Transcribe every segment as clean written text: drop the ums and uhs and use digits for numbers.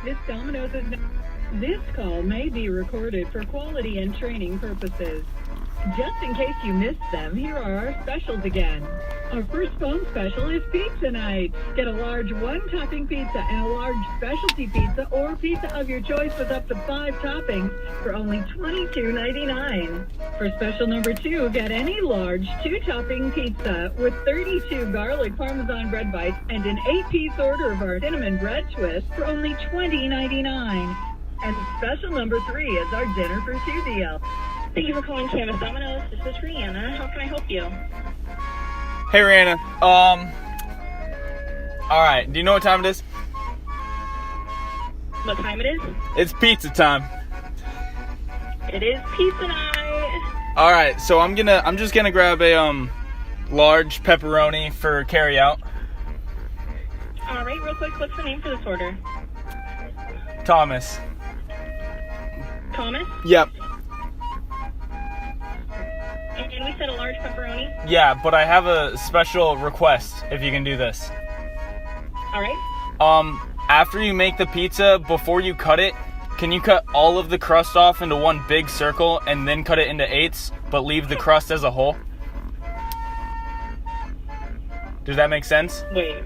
This Domino's is... This call may be recorded for quality and training purposes. Just in case you missed them, here are our specials again. Our first phone special is Pizza Night. Get a large one-topping pizza and a large specialty pizza or pizza of your choice with up to 5 toppings for only $22.99. For special number 2, get any large 2-topping pizza with 32 garlic parmesan bread bites and an 8-piece order of our cinnamon bread twist for only $20.99. And special number 3 is our dinner for 2 deal. Thank you for calling Canvas Domino's. This is Rihanna. How can I help you? Hey, Rihanna. Alright, do you know what time it is? What time it is? It's pizza time. It is pizza night. Alright, so I'm just gonna grab a, large pepperoni for carry out. Alright, real quick, what's the name for this order? Thomas. Thomas? Yep. And we said a large pepperoni? Yeah, but I have a special request, if you can do this. Alright. After you make the pizza, before you cut it, can you cut all of the crust off into one big circle and then cut it into 8s, but leave the crust as a whole? Does that make sense? Wait,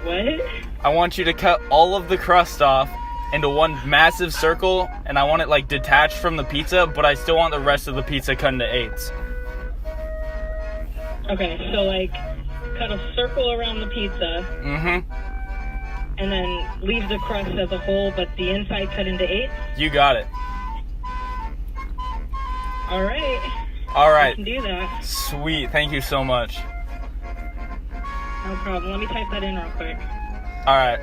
what? I want you to cut all of the crust off into one massive circle, and I want it like detached from the pizza, but I still want the rest of the pizza cut into 8s. Okay, so like cut a circle around the pizza. Mm-hmm. And then leave the crust as a whole, but the inside cut into 8s? You got it. Alright. Alright. I can do that. Sweet. Thank you so much. No problem. Let me type that in real quick. Alright.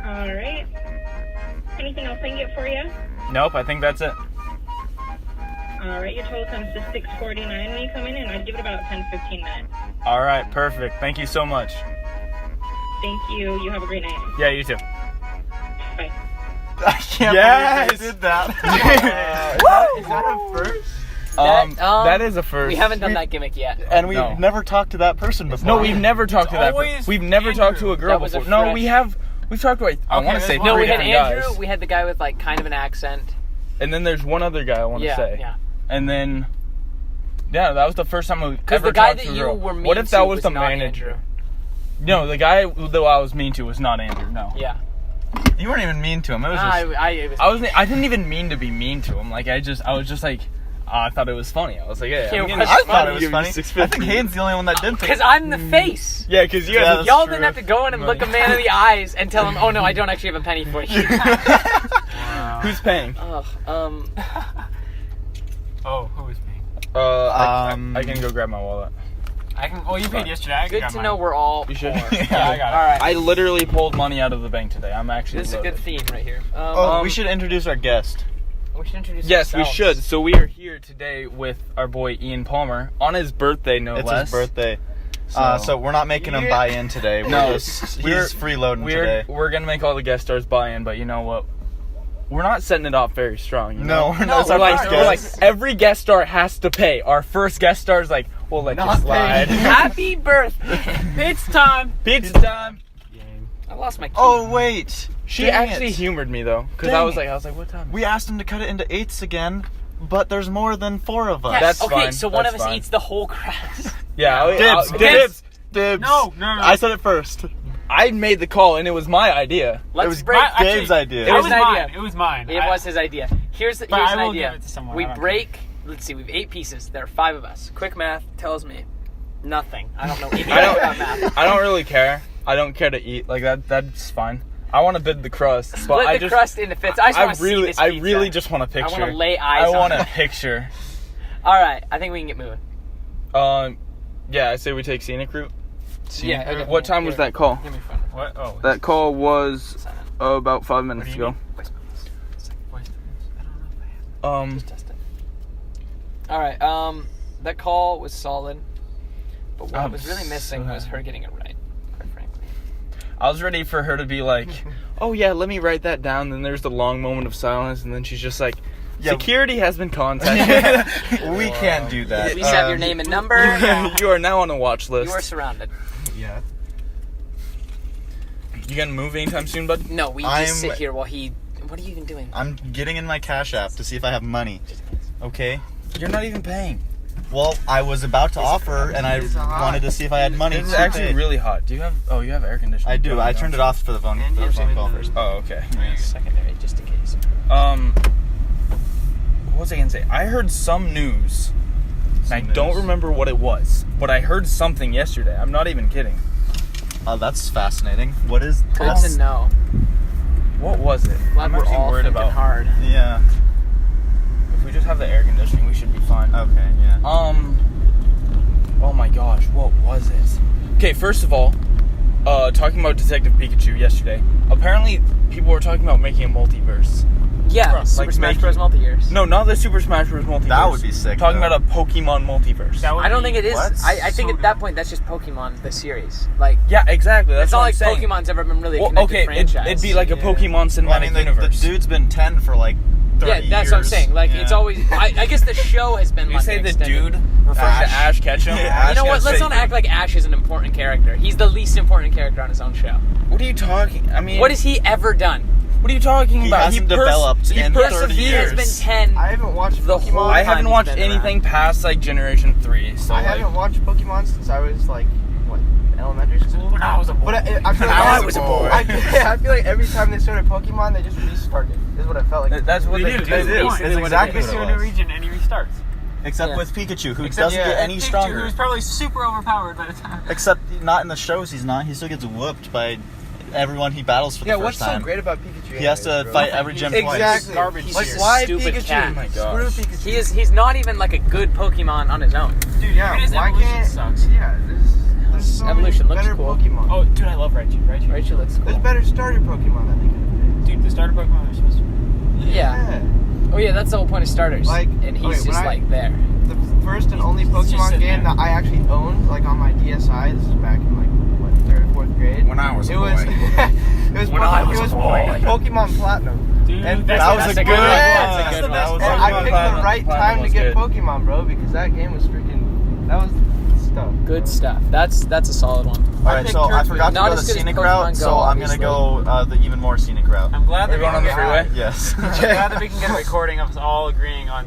Alright. Anything else I can get for you? Nope, I think that's it. Alright, your total comes to $6.49 when you come in, and I'd give it about 10-15 minutes. Alright, perfect. Thank you so much. Thank you. You have a great night. Yeah, you too. Bye. I can't believe they did that. Is that a first? That is a first. We haven't done that gimmick yet. And we've never talked to that person before. No, we've never talked to that person. We've never talked to a girl That was a before. No, fresh- we have. We've talked to, I want to say, No, 3 we had different Andrew. guys. We had the guy with like kind of an accent. And then there's one other guy I want to say. Yeah. And then, yeah, that was the first time we Because ever the guy talked to that a you girl. were mean What if to that was the not manager? Andrew. No, the guy that I was mean to was not Andrew. No. Yeah. You weren't even mean to him. It was just... I didn't even mean to be mean to him. Like I was just like, I thought it was funny. I was like, yeah. I thought it was funny. I think Hayden's the only one that didn't. Because I'm the face. Yeah, because you Yeah, guys. Y'all didn't have to go in and look a man in the eyes and tell him, oh no, I don't actually have a penny for you. Who's paying? Oh, who is paying? I can go grab my wallet. I can. Oh, you paid yesterday. I good got to mine. know we're all You should. poor. Yeah, I got it. Alright. I literally pulled money out of the bank today. I'm actually. This is a loaded. good theme right here. we should introduce our guest. We should introduce Yes, we ourselves. should. So we are here today with our boy Ian Palmer on his birthday, no It's less. his birthday. So we're not making him buy in today. No, he's freeloading today. We're gonna make all the guest stars buy in, but you know what? We're not setting it off very strong. You know? No, we're not. It's our first we're like guest. every guest star has to pay. Our first guest star is like, we'll let you slide. Happy birthday! It's time. Pizza time. I lost my key. Oh wait, She Dang actually it. humored me though, because Dang I was like, what time? We asked him to cut it into 8s again, but there's more than 4 of us. Yes. That's okay, fine. so one That's of us fine. eats the whole crust. Yeah, Dibs. No. I said it first. I made the call and it was my idea. Let's was break. Gabe's idea. It was an idea. mine. It was mine. It was his idea. Here's an I will idea. give it to someone. We I don't break. Let's see. We have 8 pieces. There are 5 of us. Quick math tells me nothing. I don't know anything about math. I don't really care. I don't care to eat like that. That's fine. I want to bid the crust, but Split I the crust into fits. I just want to see this I pizza. really just want a picture. I want to lay eyes I on want it. a picture. All right. I think we can get moving. Yeah, I say we take scenic route. Yeah. Okay. What time was that call? Give me your phone. What? Oh. That call was about 5 minutes What do you ago. I don't know. Just test it. All right. That call was solid, but what was really missing was her getting it right. Quite frankly. I was ready for her to be like, oh yeah, let me write that down. Then there's the long moment of silence, and then she's just like, security has been contacted. We can't do that. Please have your name and number. You are now on a watch list. You are surrounded. Yeah. You gonna move anytime soon, bud? No, we just sit here while he... What are you even doing? I'm getting in my Cash App to see if I have money. Okay? You're not even paying. Well, I was about to offer, and I wanted to see if I had money. It's actually really hot. Do you have... Oh, you have air conditioning. I do. I turned it off for the phone call first. Oh, okay. Secondary, just in case. What was I gonna say? I heard some news. And I don't remember what it was. But I heard something yesterday. I'm not even kidding. That's fascinating. What is... Good to know. What was it? Glad I'm we're actually all worried thinking about... hard. Yeah. If we just have the air conditioning, we should be fine. Okay, yeah. Oh my gosh, what was it? Okay, first of all, talking about Detective Pikachu yesterday. Apparently, people were talking about making a multiverse. Yeah, Super Smash Bros. Multiverse. No, not the Super Smash Bros. Multiverse. That would be sick. Talking about a Pokemon multiverse. I don't think it is. What? I think at that point that's just Pokemon the series. Like, yeah, exactly. That's it's what not I'm like saying. Pokemon's ever been really a connected franchise. It'd be like a Pokemon cinematic Well, I mean, universe. the dude's been 10 for like 30 years. Yeah, that's what I'm saying. Like, it's always... I guess the show has been You like say the extended. dude referring to Ash Ketchum? Yeah, You know what? Ash Let's not act like Ash is an important character. He's the least important character on his own show. What are you talking? I mean, What has he ever done? What are you talking He about? hasn't developed He in 30 persevered. He has years. been 10. I haven't watched The Pokemon. whole I haven't he's watched been anything past like Generation 3. So I haven't watched Pokemon since I was like, what, elementary school? When I was a boy. But I feel like I was a boy. I feel like every time they started Pokemon, they just restarted. Is what I felt like. That's what They they do. do. They do. Basically It's what exactly it is. what it He goes to a new was. region and he restarts. Except Yeah. with Pikachu, who Except doesn't get any Pikachu, stronger. who's probably super overpowered by the time. Except not in the shows, he's not. He still gets whooped by everyone he battles for the first what's time. so great about Pikachu? He has to anyways, bro? fight every gym twice. Exactly. Garbage Like, here. why Stupid Pikachu? cat. Oh my Screw gosh. Pikachu. He's not even like a good Pokemon on his own. Dude, yeah. His Why evolution can't? sucks. Yeah, there's so Evolution many looks better cool. Pokemon. Oh, dude, I love Raichu. Raichu looks There's cool. better starter Pokemon, I think. Dude, the starter Pokemon are supposed to be. Yeah. Oh yeah, that's the whole point of starters. Like, and he's okay, when just I- like there. The first and only just Pokemon sitting game there. that I actually owned, like on my DSi, this is back in like what, 3rd or 4th grade. When I was a it was, boy. it was When Pokemon, I was it a was boy. Pokemon Platinum. Dude, And that was a good one. That's a good That one. was And a I good picked one. the right Platinum time to was get good. Pokemon, bro, because that game was freaking. That was stuff. Good stuff. That's a solid one. Alright, picked so I Turtwig. forgot to Not go the as good as scenic Pokemon route, Go, so I'm gonna go the even more scenic route. I'm glad that We're going on the freeway? Yes. I'm glad that we can get a recording of us all agreeing on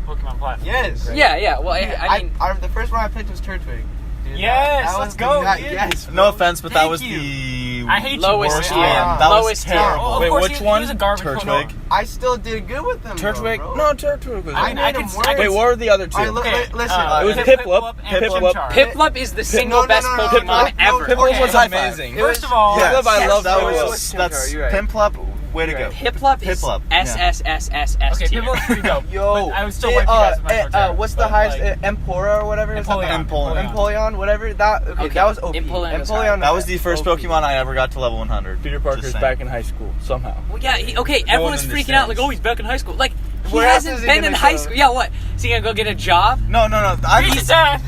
Pokemon Platinum. Yes. Yeah. Well, I mean, the first one I picked was Turtwig. Dude, Yes, that let's was go, the- dude. Yes. No offense, but that Thank was you. the I hate Lowest you. tier. That was Lowest tier. terrible. Oh, of Wait, course, which he one? was a garbage Turtwig. Pokemon. I still did good with them. Turtwig? Bro. No, Turtwig was. I mean, made I him can- work. I can- Wait, what were the other two? Alright, look, Okay, listen. it was Piplup Piplup, and Piplup. Chimchar. Piplup is the single no, best no, no, Pokemon no, ever. Piplup Okay. was High five. amazing. First of all, Piplup, I love that Piplup. was Chimchar, that's you're right. Piplup. Way to go. Piplup is Piplup, SSSSS okay, tier. Piplup's pretty dope. Yo, but I would still like you guys with my Torterra, what's the but, highest? like, Empora or whatever? Is that the- Empoleon. Empoleon, whatever. That okay, Okay, that was OP. Empoleon was hard. That was the first OP. Pokemon I ever got to level 100. Peter Just Parker's saying. back in high school somehow. Well, yeah, okay, No everyone's one freaking out, like, understands. oh, he's back in high school. Like, he Where else hasn't is he been gonna in high go? school. Yeah, what? Is he gonna go get a job? No. He's sad.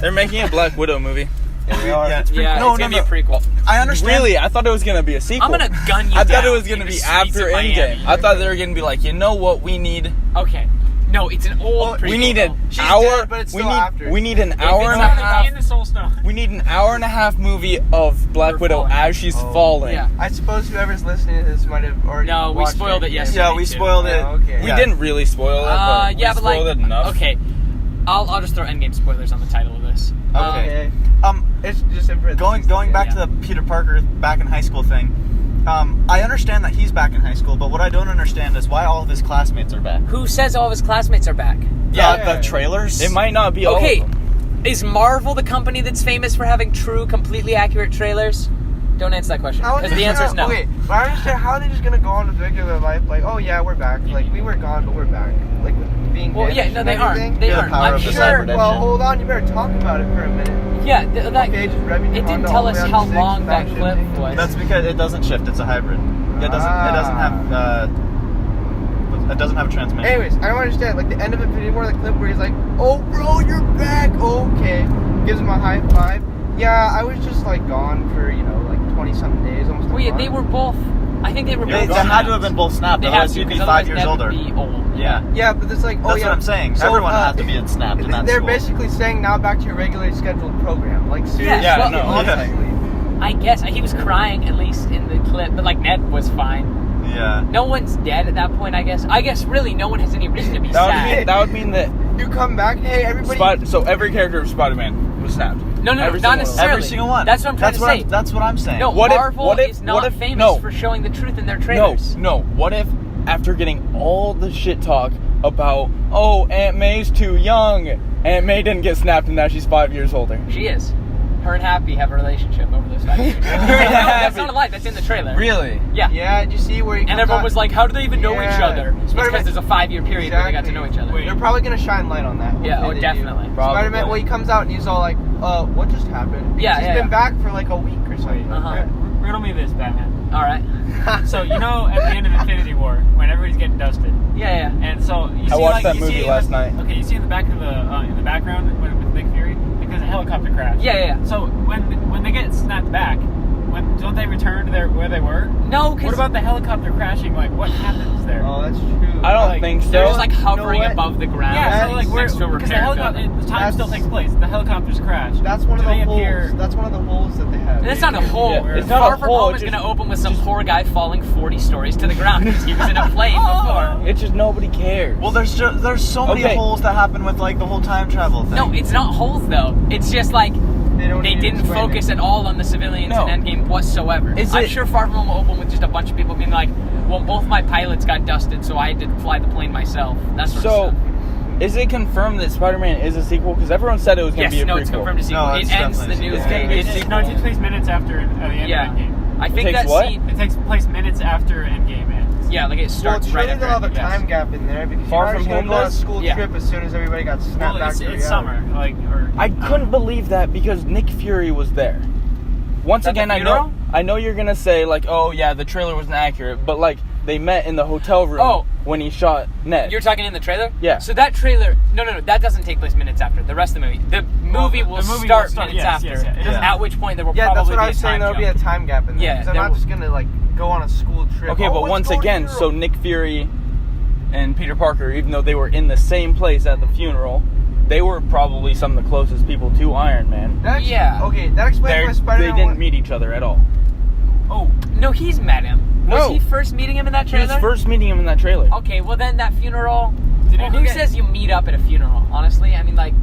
They're making a Black Widow movie. Yeah, it's Yeah, no, it's no, gonna no. be a prequel. I understand. Really? I thought it was gonna be a sequel. I'm gonna gun you I thought down it was gonna in be the streets after of Miami. Endgame. I thought they were gonna be like, you know what? We need Okay. No, it's an old prequel. we need an She's hour. dead, but it's we still need after. we need an If hour it's and a not half. in the Soul Stone. We need an hour and a half movie of Black Her Widow falling. as she's Oh. falling. Yeah. I suppose whoever's listening to this might have already. No, we watched spoiled it yesterday. Yeah, we too. spoiled it. Oh, okay. We Yeah. didn't really spoil it, but Yeah, we but like, spoiled it enough. okay, I'll just throw Endgame spoilers on the title of this. Okay. It's just in parentheses. Going back Yeah. to the Peter Parker back in high school thing. I understand that he's back in high school, but what I don't understand is why all of his classmates are back. Who says all of his classmates are back? Yeah, the trailers. It might not be all Okay, of them. is Marvel the company that's famous for having true, completely accurate trailers? Don't answer that question, How are because they the answer is gonna- no. Okay, but I understand how are they just gonna go on with regular life? Like, oh yeah, we're back. Like we were gone, but we're back. Like with being. Well, yeah, vanished no, and they everything. aren't. They Yeah, the aren't. power I'm of the sure. cybernetic. Well, hold on. You better talk about it for a minute. Yeah, that, Okay, just revving it your didn't Honda tell all us the way how up to long six that without clip shifting. was. That's because it doesn't shift. It's a hybrid. It doesn't have a transmission. Anyways, I don't understand. Like the end of Infinity War, the clip where he's like, "Oh, bro, you're back." Okay, gives him a high five. Yeah, I was just like gone for like 20-something days, almost. Well, yeah, they were both. I think they were They both. had to have been both snapped. They have Otherwise, to, you'd be because 5 otherwise years Ned older. would be old. Yeah. Yeah, but it's like, That's what I'm saying. Everyone had to be snapped in that They're school. basically saying now back to your regularly scheduled program. Like, seriously. Yeah, well, no, honestly. I guess he was crying at least in the clip, but like Ned was fine. Yeah. No one's dead at that point. I guess really no one has any reason to be sad. That would mean that. You come back, hey, everybody. So every character of Spider-Man was snapped. No, Every not single necessarily. Every single one. That's what I'm trying to say. That's what I'm saying. No, What if- Marvel what if- is not what if- famous no. for showing the truth in their trailers. No. What if after getting all the shit talk about, oh, Aunt May's too young, Aunt May didn't get snapped and now she's 5 years older? She is. Her and Happy have a relationship over those 5 years. No, that's not a lie. That's in the trailer. Really? Yeah. Yeah, did you see where he And comes everyone out? was like, how do they even know each Yeah. other? It's because there's a 5-year period where they got to know each other. Wait. They're probably gonna shine light on that. Yeah, Hopefully they do. definitely. Spider-Man, well, he comes out and he's all like, what just happened? Because Yeah, he's yeah, been yeah. back for like a week or something. Uh-huh. Riddle me this, Batman. All right. So you know, at the end of Infinity War, when everybody's getting dusted, Yeah. and so you see, I watched like, that you movie see last night. Okay, you see in the back of the in the background with Nick Fury because a helicopter crashed. Yeah. So when they get snapped back, don't they return to where they were? No, What because about the helicopter crashing? Like, what happens there? Oh, that's true. I don't Like, think so. they're just like hovering You know what? above the ground. Yeah, so like next to a because the repair helicopter, gun. the time That's- still takes place. The helicopters crash. That's one of Do the they holes. appear- That's one of the holes that they have. That's not a hole. Yeah, it's not Far a From hole, Home it's is going to just- open with some poor guy falling 40 stories to the ground because he was in a plane before. It's just nobody cares. Well, there's so many Okay. holes that happen with like the whole time travel thing. No, it's not holes though. It's just like they didn't focus at all on the civilians No. in Endgame whatsoever. Is I'm it- sure Far From Home will open with just a bunch of people being like, well, both my pilots got dusted, so I had to fly the plane myself. That sort of So, stuff. is it confirmed that Spider-Man is a sequel? Because everyone said it was going Yes, to be a no, prequel. it's confirmed a sequel. No, It it's ends the definitely a news sequel. day. It's No, it takes place minutes after at the end Yeah. of Endgame. I think takes that what? scene. It takes place minutes after Endgame ends. Yeah, like it Well, starts surely right they'll after. have a Endgame. time gap in there because Far you're From just gonna Home go on a does? school Yeah. trip as soon as everybody got snapped Well, back it's to reality. summer, I couldn't believe that because Nick Fury was there. Once At the again, funeral? I know you're gonna say like, oh yeah, the trailer wasn't accurate, but like they met in the hotel room Oh. when he shot Ned. You're talking in the trailer? Yeah. So that trailer, no, that doesn't take place minutes after. The rest of the movie. The movie will start minutes yes, after. yes, yeah. It doesn't- At which point there will Yeah, probably that's what be I was a saying. time There'll be jump. a time gap in there. Yeah, Because I'm there not will- just gonna like go on a school trip. Okay, Oh, but let's once go to again, Europe. so Nick Fury and Peter Parker, even though they were in the same place at the funeral, they were probably some of the closest people to Iron Man. That's, Yeah. Okay, that explains why They Spider-Man. didn't meet each other at all. Oh, No, he's met him. Was No. he first meeting him in that He was trailer? first meeting him in that trailer. Okay, well then that funeral. Did Well, it who get- says you meet up at a funeral? Honestly, I mean, like,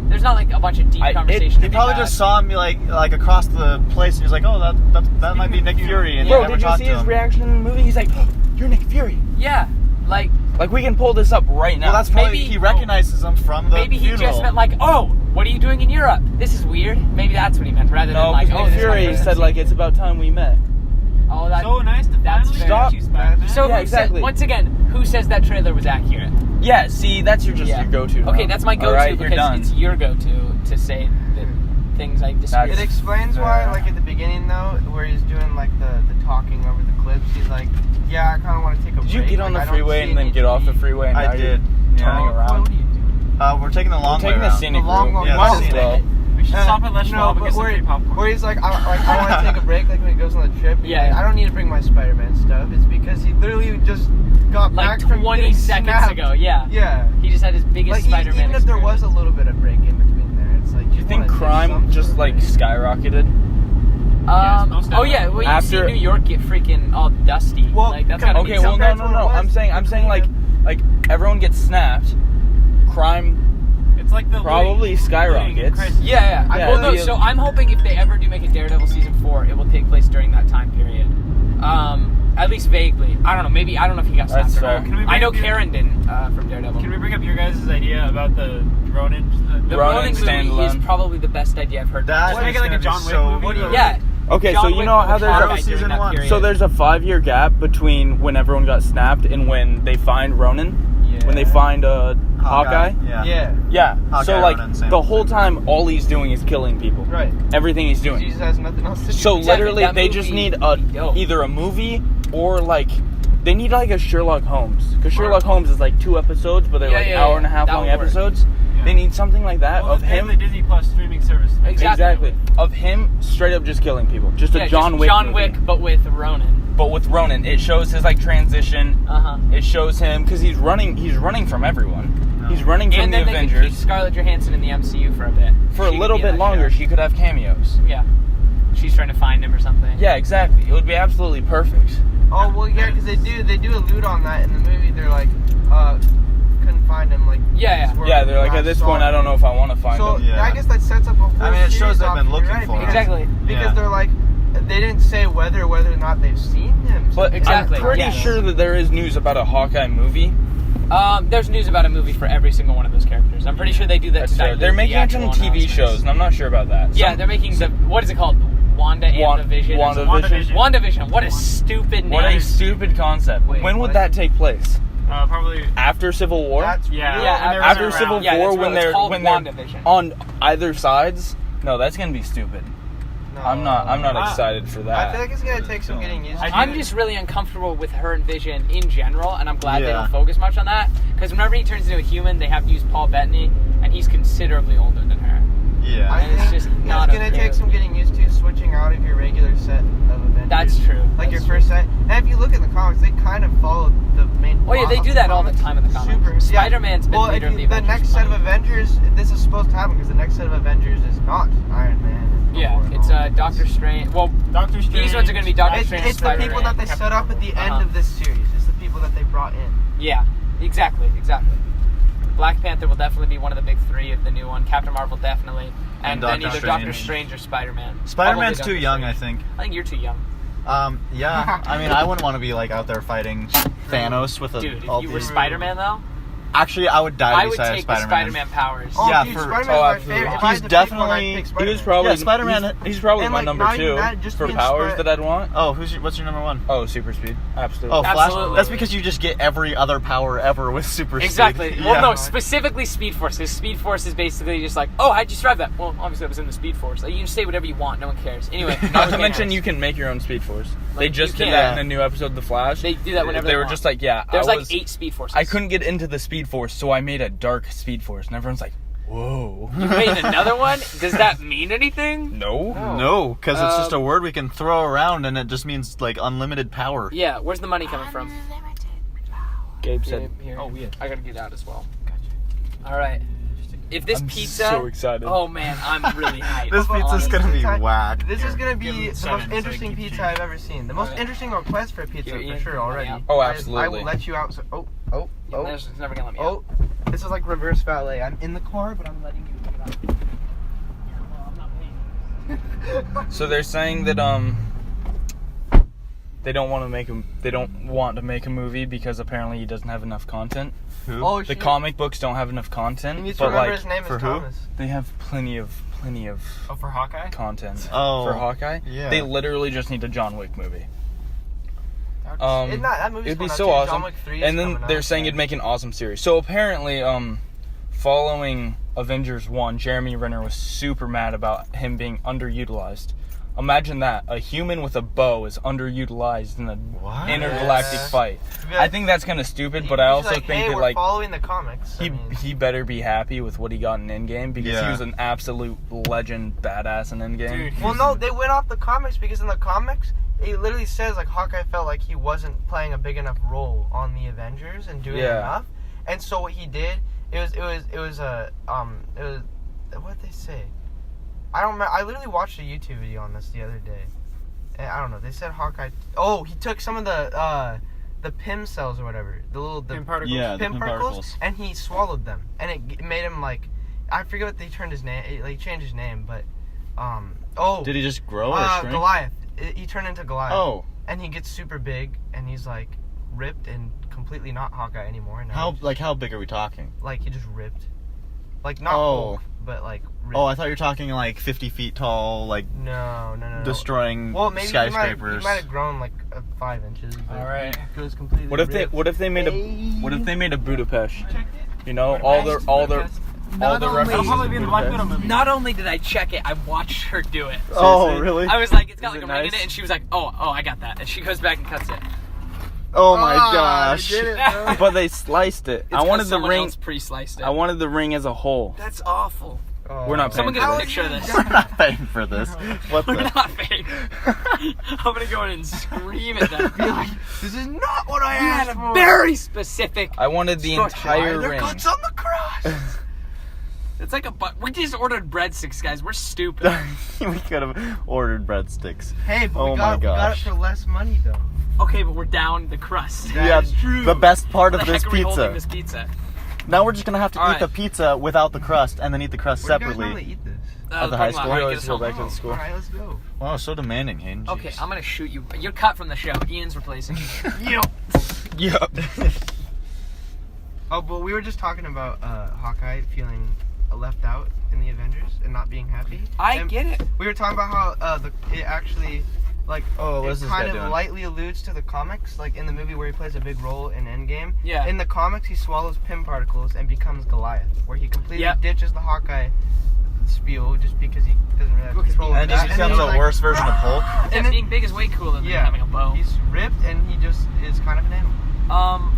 there's not like a bunch of deep conversation. He probably just saw him like across the place, and he was like, "Oh, that might be Nick Fury." And Bro, he never did you talked see to his him. reaction in the movie? He's like, oh, "You're Nick Fury." Yeah, like Like we can pull this up right now. Well, that's probably Maybe- he recognizes him from the maybe he funeral. just meant like, oh, what are you doing in Europe? This is weird. Maybe that's what he meant, rather than no, like, because oh, Nick this is my Fury first said scene. like it's about time we met. Oh, that, so nice to that's finally fair. meet you, Spider-Man. So Yeah, who exactly. said, once again, who says that trailer was accurate? Yeah, see, that's your Yeah. go-to. Okay, now. that's my go-to All right, you're because done. it's your go-to to say the things I disagree It with. explains why, like at the beginning though, where he's doing like the talking over the clips. He's like, "Yeah, I kind of want to take a break." Did you get on Like, the I don't freeway see and then any get off the need." freeway? And now I you're did. turning Yeah. around. What are you doing? We're taking the long We're way taking the around. scenic The long, route. long Yeah, way. slow. we should stop at Les No, Schwab and but get some free popcorn. where he's like, I want to take a break, like when he goes on the trip. Yeah. Like, I don't need to bring my Spider-Man stuff. It's because he literally just got Like back from 20 getting seconds snapped. ago, yeah. Yeah. He just had his biggest Like Spider-Man even if there was experience. a little bit of break in between there, it's like. Do you think crime just like skyrocketed? Yes, most Oh yeah, well you see After- New York get freaking all dusty. Well, like that's come- gotta Okay, be well, something. no. I'm saying like everyone gets snapped. Crime It's like the probably looting skyrockets. crisis. Yeah. Yeah, Well, no. the- So I'm hoping if they ever do make a Daredevil season 4, it will take place during that time period. At least vaguely. I don't know. Maybe I don't know if he got That's snapped or fair. not. Can we I know bring- Karen didn't from Daredevil. Can we bring up your guys' idea about the Ronin? The Ronin Ronin movie standalone. is probably the best idea I've heard. That Just make it like a is John gonna Wick be movie. so Yeah. Okay, John so you Wick know will how there's target a during season that 1. period. so there's a 5-year gap between when everyone got snapped and when they find Ronin. Yeah. When they find Hawkeye. Yeah. Yeah. Yeah. Hawkeye, So like Ronin, same the whole time, all he's doing is killing people. Right. Everything he's He doing. just has nothing else to do. So Exactly, literally, that they just movie need would be dope. either a movie or like they need like a Sherlock Holmes because Sherlock Holmes is like 2 episodes, but they're Yeah, like yeah, hour and a half that long would work. episodes. Yeah. They need something like that Well, of they have him. the Disney Plus streaming service. Exactly. Of him straight up just killing people. Just a John Wick John movie. Wick, but with Ronan. But with Ronan, it shows his like transition. It shows him because he's running from everyone. He's running from And the then they could Avengers. keep Scarlett Johansson in the MCU for a bit. For a little bit longer, she could have cameos. Yeah. She's trying to find him or something. Yeah, exactly. It would be absolutely perfect. Oh well, yeah, because they do allude on that in the movie. They're like, couldn't find him. Like, Yeah. Yeah, they're like, at this point, I don't know if I want to find So him. Yeah. I guess that sets up a whole. I mean, it shows series they've off, been looking right, for him. Exactly. Because Yeah. they're like, they didn't say whether or not they've seen him. But Exactly, I'm pretty yeah. sure that there is news about a Hawkeye movie. There's news about a movie for every single one of those characters. I'm pretty sure they do that. That's to right. dilute They're the making actual some TV announcements. shows, and I'm not sure about that. Yeah, they're making the what is it called? Wanda and the Vision. WandaVision. WandaVision. What a stupid name. What a stupid concept. Wait, when would what? that take place? Probably. After Civil War? That's Yeah. real. Yeah, when they're After around. Civil Yeah, War, that's when real. It's they're called when they're WandaVision. on either sides? No, that's gonna be stupid. No. I'm not I- excited for I that. think it's gonna take some getting used to. I'm just really uncomfortable with her and Vision in general, and I'm glad they Yeah. don't focus much on that. Because whenever he turns into a human, they have to use Paul Bettany, and he's considerably older than her. Yeah. I And it's think just not it's gonna okay. take some getting used to switching out of your regular set of Avengers. That's true. Like That's your first set. And if you look at the comics, they kind of follow the main. Oh yeah, plot they of do that all the time in the comics. Super. Spider-Man's been well, leader of the the Avengers. next set of plenty. Avengers, this is supposed to happen because the next set of Avengers is not Iron Man. and Yeah, Thor and it's all. Doctor Strange. Well, Doctor Strange. these ones are going to be Doctor It's, Strange, it's the Spider-Man. people that they set up at the end of this series. It's the people that they brought in. Yeah, exactly. Black Panther will definitely be one of the big three of the new one. Captain Marvel definitely, and then Doctor either Doctor Strange. Strange or Spider-Man. Spider-Man's Probably too Doctor young, I Strange. think. I think you're too young. Yeah. I mean, I wouldn't want to be like out there fighting Thanos with Dude, all if you were these. Spider-Man though, Actually, I would die I to would be take the Spider-Man. Spider-Man powers. Oh, Yeah, dude, for- Spider-Man's oh, my absolutely. favorite. If I He's had to pick one, definitely- I'd pick He was Spider-Man. probably Yeah, Spider-Man. He's probably And, my like, number not even 2 that, just for being powers that I'd want. Oh, what's your number one? Oh, super speed. Absolutely. Oh, Flash. Absolutely. That's because you just get every other power ever with super speed. Exactly. Yeah. Well, no, specifically Speed Force. Because Speed Force is basically just like, oh, how'd you survive that? Well, obviously I was in the Speed Force. Like, you can say whatever you want. No one cares. Anyway. Not to mention, you can make your own Speed Force. They Like, just you did can. that in a new episode of The Flash. They do that whenever they they were want. just like, yeah, There's I like was, 8 Speed Forces. I couldn't get into the Speed Force, so I made a dark Speed Force, and everyone's like, whoa. You made another one? Does that mean anything? No. No, because it's just a word we can throw around, and it just means like unlimited power. Yeah, where's the money coming from? Gabe said, Here. Oh, yeah. I gotta get out as well. All right. If this I'm pizza... so excited. Oh, man, I'm really hyped. This pizza's honestly. gonna be Pizza- whack. This is gonna be Give him the 7 most so interesting he can pizza cheat. I've ever seen. The most Alright. interesting request for pizza Here, for Ian. sure already. Yeah. Oh, I absolutely. will let you out. So, oh. It's never gonna let me out. Oh, this is like reverse valet. I'm in the car, but I'm letting you get out. So they're saying that they don't want to make a movie because apparently he doesn't have enough content. Who? Oh, The shit. comic books don't have enough You content, need to but remember like his name for is who? Thomas. they have plenty of Oh, for Hawkeye? content Oh, for Hawkeye. yeah. They literally just need a John Wick movie. That movie's It'd be coming out so too. awesome. John Wick 3 is And then coming they're out, saying yeah. it'd make an awesome series. So apparently, following Avengers 1, Jeremy Renner was super mad about him being underutilized. Imagine that. A human with a bow is underutilized in an What? intergalactic Yeah. fight. Yeah. I think that's kind of stupid, but You I should also like, think hey, that we're like following the comics. I mean, he better be happy with what he got in Endgame because Yeah. he was an absolute legend dude in Endgame. Dude. well, no, they went off the comics because in the comics it literally says like Hawkeye felt like he wasn't playing a big enough role on the Avengers and doing Yeah. enough, and so what he did it was what they say. I don't remember. I literally watched a YouTube video on this the other day. And I don't know. They said Hawkeye. Oh, he took some of the Pym cells or whatever, the Pym particles? Yeah, the Pym Pym particles, particles. and he swallowed them, and it made him like I forget what they turned his name. Like changed his name, but Did he just grow or shrink? Goliath. He turned into Goliath. Oh, And he gets super big, and he's like ripped and completely not Hawkeye anymore. Now how big are we talking? like he just ripped, like not Oh. Hulk, but like ripped. Oh, I thought you were talking like 50 feet tall, like no. destroying Well, maybe skyscrapers. He might have grown like 5 inches. But All right. It goes completely. What if they made a Budapest? You know, all the That'll references. probably be in to the Black Budapest. Widow movie. Not only did I check it, I watched her do it. Oh, Seriously? really? I was like, it's got Is like it a ring in nice? it, and she was like, oh, I got that. And she goes back and cuts it. Oh my gosh. You did it, bro. But they sliced it. I wanted the ring. Pre-sliced it. I wanted the ring as a whole. That's awful. Oh. We're not Someone paying get for a this. picture of this. We're not paying for this. What We're the? not paying. I'm gonna go in and scream at them. Be like, This is not what I you asked had a for. very specific. I wanted the Structure. entire Their ring. cuts on the cross. It's like we just ordered breadsticks, guys. We're stupid. We could have ordered breadsticks. Hey, but Oh we my got it gosh. for less money though. Okay, but we're down the crust. That is true. The best part of How the this heck are we holding pizza. this pizza? Now we're just gonna have to All eat right. the pizza without the crust, and then eat the crust Where do you guys separately. normally eat this? At the The high parking lot, school. right? We Get always us go home. back to the school. All right, let's go. Wow, so demanding, Hayden. Okay, Jeez. I'm gonna shoot you. You're cut from the show. Ian's replacing you. Yep. Oh, but we were just talking about Hawkeye feeling left out in the Avengers and not being happy. I And get it. We were talking about how it actually, like, Oh, what it is this guy kind of doing? lightly alludes to the comics, like in the movie where he plays a big role in Endgame. Yeah. In the comics, he swallows Pym particles and becomes Goliath, where he completely Yep. ditches the Hawkeye spiel just because he doesn't really have Because control. And of he that. becomes he's a like, worse version of Hulk. And And then- being big is way cooler than Yeah, having a bow. he's ripped and he just is kind of an animal.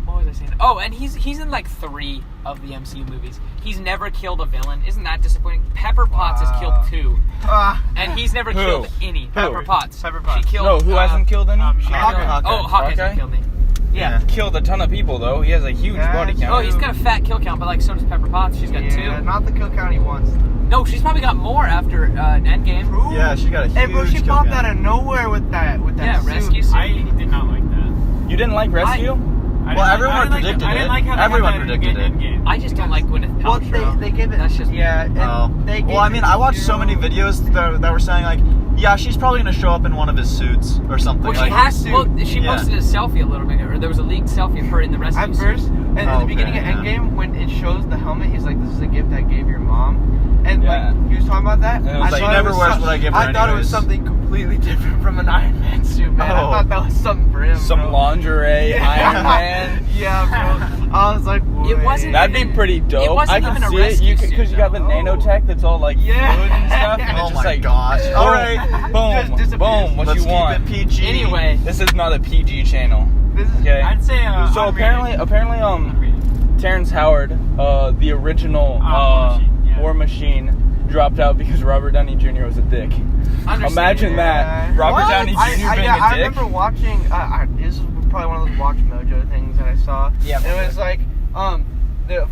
What was I saying? Oh, and he's in like 3 of the MCU movies. He's never killed a villain. Isn't that disappointing? Pepper Potts has killed 2, and he's never Who? killed any. Pepper Potts. Pepper Potts. She killed. No, who hasn't killed any? She Hawkeye. killed- Oh, Hawkeye hasn't killed any. Yeah. Killed a ton of people though. He has a huge Yeah, body it's- count. Oh, he's got a fat kill count, but like so does Pepper Potts. She's got Yeah, 2. not the kill count he wants. No, she's probably got more after Endgame. Yeah, she got a huge Hey, bro, she kill popped count. out of nowhere with that. Yeah, suit. rescue suit. I did not like that. You didn't like Rescue? Well, everyone predicted I didn't it. like how they Everyone had that predicted it. Endgame. I just don't like Gwyneth Well, Paltrow. they gave it. That's just yeah. And they gave Well, I mean, it I watched so many 0. videos that were saying like, yeah, she's probably gonna show up in one of his suits or something. Well, she like, has. Well, she Yeah. posted a selfie a little bit, or there was a leaked selfie of her in the rescue At suit. first, and in Oh, the beginning okay, of yeah. Endgame, when it shows the helmet, he's like, "This is a gift I gave your mom," and Yeah. like he was talking about that. And it was like, thought he never was wears what I give her I thought it was anyways. something completely different from an Iron Man suit, man. I Oh. thought that was something for him. Some bro. lingerie, Yeah. Iron Man. Yeah, bro. I was like, It wasn't- That'd be even- pretty dope. it wasn't I can even a see it. rescue You suit, because you got the though. nanotech that's all like Yeah. fluid and stuff. And Oh it's my just like, gosh. boom, All right. boom, Just disappears. boom. What Let's you want? keep it PG. Anyway, This is not a PG channel. This is Okay. I'd say. So apparently, Terrence Howard, the original War Machine, dropped out because Robert Downey Jr. was a dick. Imagine that, Robert What? Downey Jr. being I a dick. remember watching. This is probably one of those Watch Mojo things that I saw. Yeah, And it was like,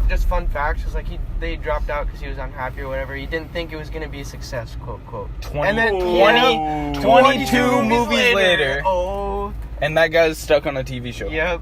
just fun facts. It's like they dropped out because he was unhappy or whatever. He didn't think it was gonna be a success, quote quote. 22 movies later, Oh, and that guy's stuck on a TV show. yep.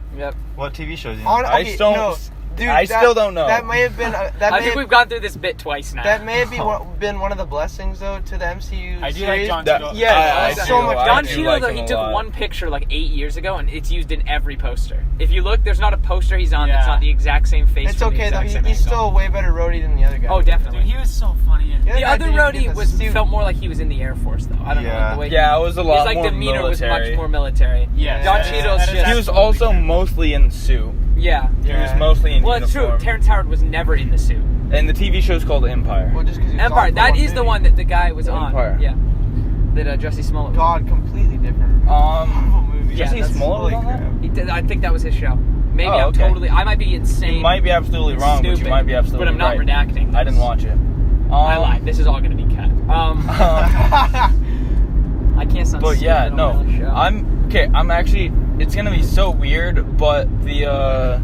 What TV shows? You On, I okay, still- no, dude, I still don't know. That may have been. I think we've gone through this bit twice now. That may have been one of the blessings though to the MCU I do series. like John That- Cheadle. Yeah, I so do, much. I Don do Cheadle, like though, him he a took lot. one picture like 8 years ago, and it's used in every poster. If you look, there's not a poster he's on that's Yeah. not the exact same face. It's from the okay though. exact same He's angle. still a way better roadie than the other guy. Oh, definitely. Dude, he was so funny. And Yeah. The that other dude in roadie the was suit. felt more like he was in the Air Force, though. I don't know, Yeah. like the way Yeah, it was a lot his like more demeanor military. was much more military. Yeah, Don that- Cheadle's that is just He was absolutely also true. mostly in suit. yeah. He was Yeah. mostly in Well, it's true. uniform. Terrence Howard was never in the suit. And the TV show's called Empire. Well, just 'cause he was Empire. on for That one is the movie. one that the guy was on. Empire. Yeah. That Jussie Smollett. Was God, completely different. Um, movie. Jesse that's Smollett was holy on that? crap. He did, I think that was his show. Maybe Oh, I'm okay. totally. I might be insane. you might be absolutely wrong, but you stupid, might be absolutely But I'm not right. redacting. I didn't watch it. I lied. This is all going to be cut. I can't sound But yeah, stupid no, on my show. I'm actually. It's gonna be so weird, but the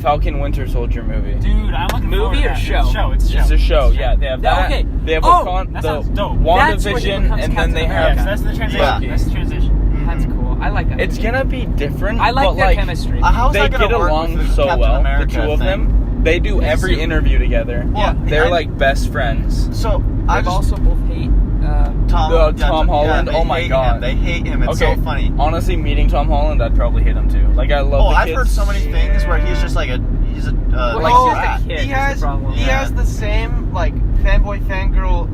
Falcon Winter Soldier movie. Dude, I'm looking forward Movie to or that. show? It's It's a show, yeah. They have that. Okay. They have Oh, that sounds dope. That's where he WandaVision, becomes and then they Captain have. Yeah, so that's the transition. Yeah. That's the transition. That's cool. I like that. It's gonna be different. I like but their like, chemistry. How's They that gonna get work along with the so Captain well. America The two of thing? them. They do every interview together. Well, They're I- like best friends. So I They've just also both hate. Tom Holland, they oh my hate God. him. They hate him. It's Okay, so funny. honestly, meeting Tom Holland, I'd probably hate him too. Like I love. Oh, the I've kids. heard so many things where he's just like Like, he's he's rat. just a kid. He is has the problem. the same like fanboy fangirl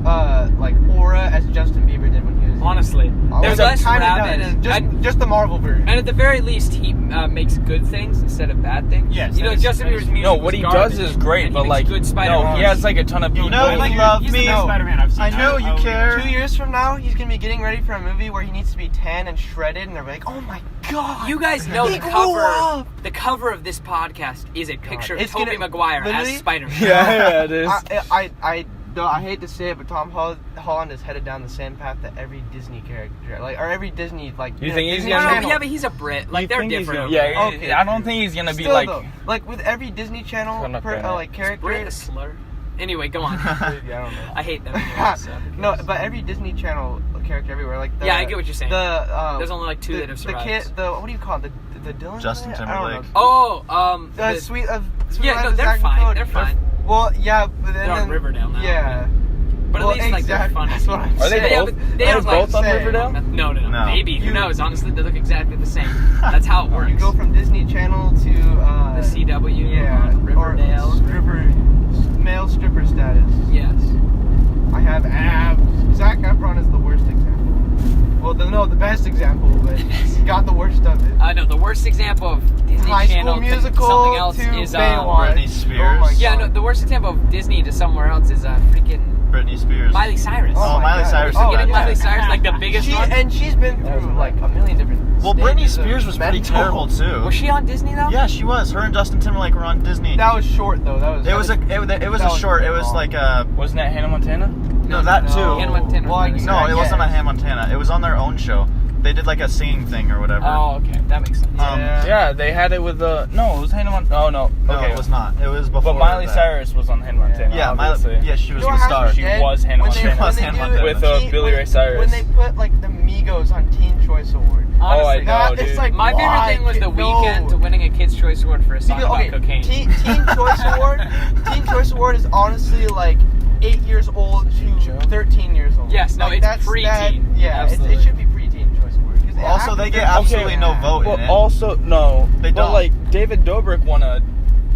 like aura as Justin Bieber did when he was Honestly, there's less rabbit and just the Marvel version. And at the very least, he makes good things instead of bad things. Yes, you know, Justin Bieber's music. No, what he does is great, but like, good no, Spider-Man. he has like a ton of people. know you love He's me. the best Spider-Man I've seen. I know you care. 2 years from now, he's gonna be getting ready for a movie where he needs to be tan and shredded, and they're like, "Oh my god!" You guys know He the grew cover. up. The cover of this podcast is a picture of It's Tobey gonna- Maguire as literally- Spider-Man. Yeah, it is. I hate to say it, but Tom Holland is headed down the same path that every Disney character, or every Disney, You think he's Disney gonna- Channel. Yeah, but he's a Brit. Like, You they're think he's different. gonna- yeah, Okay, I don't think he's gonna be Still, like. though, like with every Disney Channel, I'm not like Is Brit a character. slur? Anyway, go on. Yeah, I don't know. I hate them. Anyway, so. No, but every Disney Channel character everywhere, like Yeah, I get what you're saying. There's only like 2 the, that have the survived. kid, what do you call it? The Dylan? Justin I don't Timberlake. know. Oh, The Sweet yeah, Life no, of they're Zack and fine. Cody. They're fine. Well, yeah, but then They're on Riverdale now. Yeah. But at least like they're funny. That's what I'm Are they saying. both? They Are have, they like, both on say- Riverdale? No. No. Maybe. Who knows? Honestly, they look exactly the same. That's how it works. You go from Disney Channel to the CW yeah, on Riverdale. or male stripper status. Yes. I have abs. Zac Efron is the worst example. Well, the best example, but got the worst of it. I know the worst example of Disney High Channel School to Musical something else to is Baywatch. Britney Spears. Oh my yeah, God. no, the worst example of Disney to somewhere else is freaking Britney Spears. Miley Cyrus. Oh, my Miley God. Cyrus. Oh, Forgetting yeah. Miley Cyrus, like the biggest one. And she's been through like a million different. Well, Britney stages of Spears was pretty mental- terrible too. Was she on Disney though? Yeah, she was. Her and Justin Timberlake were on Disney. That was short though. It was a short. It was like a. Wasn't that Hannah Montana? No, that too. Hannah Montana. Well, No, it wasn't on Hannah Montana. It was on their own show. They did like a singing thing or whatever. Oh, okay, that makes sense. Yeah, they had it with the. No, it was Hannah Montana. Oh no. No, Okay, it was not. It was before. But Miley that. Cyrus was on Hannah Montana. Yeah, obviously. Miley. Yeah, she was You know the how star. She was Hannah when they- Montana. when they Hannah do Montana. With Billy Ray Cyrus. When they put like the Migos on Teen Choice Award. Oh, I Honestly, know, It's dude. like, my favorite why? thing was the No. Weeknd to winning a Kids' Choice Award for a song Because, about cocaine. Teen Choice Award. Teen Choice Award is honestly like 8 years old to 13 years old. Yes, no, like, it's that's pre-teen. Yeah, Absolutely. it should be pre-teen Choice Award. 'Cause Also, they get actors- absolutely no vote in Well, it. also no. They But don't. like David Dobrik won a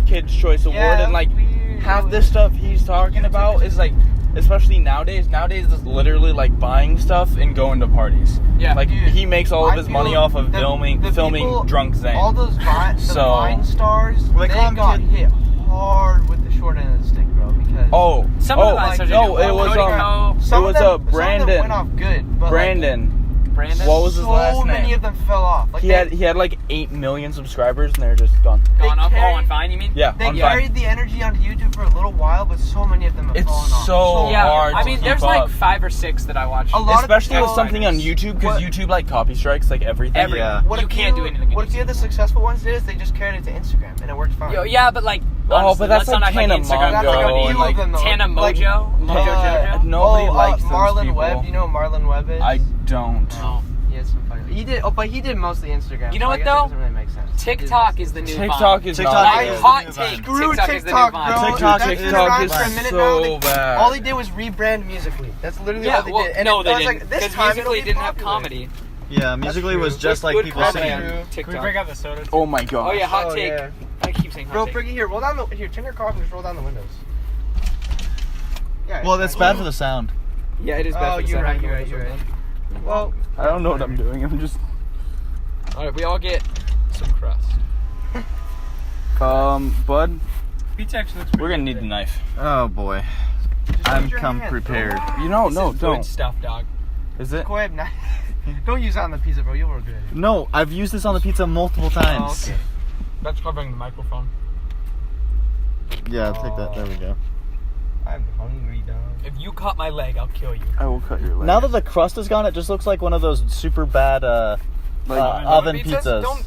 Kids' Choice Award, Yeah, and like weird. half this stuff he's talking about is like, especially nowadays. Nowadays, it's literally like buying stuff and going to parties. Yeah. Like Dude, he makes all of I his feel money off of the filming people- drunk Zane. All those Vine stars, Well, they they call 'em got kid- hit hard with the short end of the stick, bro. Because Oh, Some of the Vine stars are no, doing it well. was Cody Ko, some it was of them, some of them Brandon. went off good, but Brandon. Brandon. What was his last so many name? of them fell off. Like He had like 8 million subscribers, and they're just gone. Gone they up? carried- Oh, on Vine, you mean? Yeah, They on Vine. carried the energy onto YouTube for a little while, but so many of them have It's fallen off. so Yeah, hard I to mean, keep there's up. like 5 or 6 that I watch. A lot of Especially with people- something on YouTube, because What- YouTube like copy strikes like everything. Yeah. What You if can't do anything What on if you had the successful ones did is they just carried it to Instagram and it worked fine. Yo, yeah, but like, Oh, honestly, but that's let's not like act like Tana Instagram. That's like Mongo a and few like of them though. Tana Like, Mojo? Mojo Jojo? nobody likes those Marlon people. Webb. You know who Marlon Webb is? I don't. No. He had some funny. He did. Oh, but he did mostly Instagram. You know so I what, guess though? It doesn't really make sense. TikTok is the new TikTok Vine. is TikTok not. is good. the Hot new take. Vine. Screw TikTok is the new TikTok, Vine. bro. TikTok That's been is around for a minute so now. bad. All they did was rebrand Musically. That's literally Yeah, all they well, did. And no, it they was didn't. like, this Because time it'll Musically be didn't have popular. comedy. Yeah, Musically true. was just like Good people comedy singing. on Can we TikTok. break out the soda? Oh my god. Oh yeah, hot Oh, take. yeah. I keep saying hot Bro, take. Briggy, here, roll down the turn your car off and just roll down the windows. Yeah. Well, that's bad for the sound. Yeah, it is bad Oh, for the you're sound. right. Well, I don't know what I'm doing. I'm just. All right, we all get some crust. Bud, Pizza actually looks pretty we're gonna need good the knife. Oh boy, just I'm use your come hand. prepared. You know, This no, is don't. good stuff, dog. Is it? Go ahead, don't use that on the pizza, bro. You'll regret it. No, I've used this on the pizza multiple times. Oh, okay. That's covering the microphone. Yeah, I'll take that. There we go. I'm hungry, dog. If you cut my leg, I'll kill you. I will cut your leg. Now that the crust is gone, it just looks like one of those super bad oven pizzas.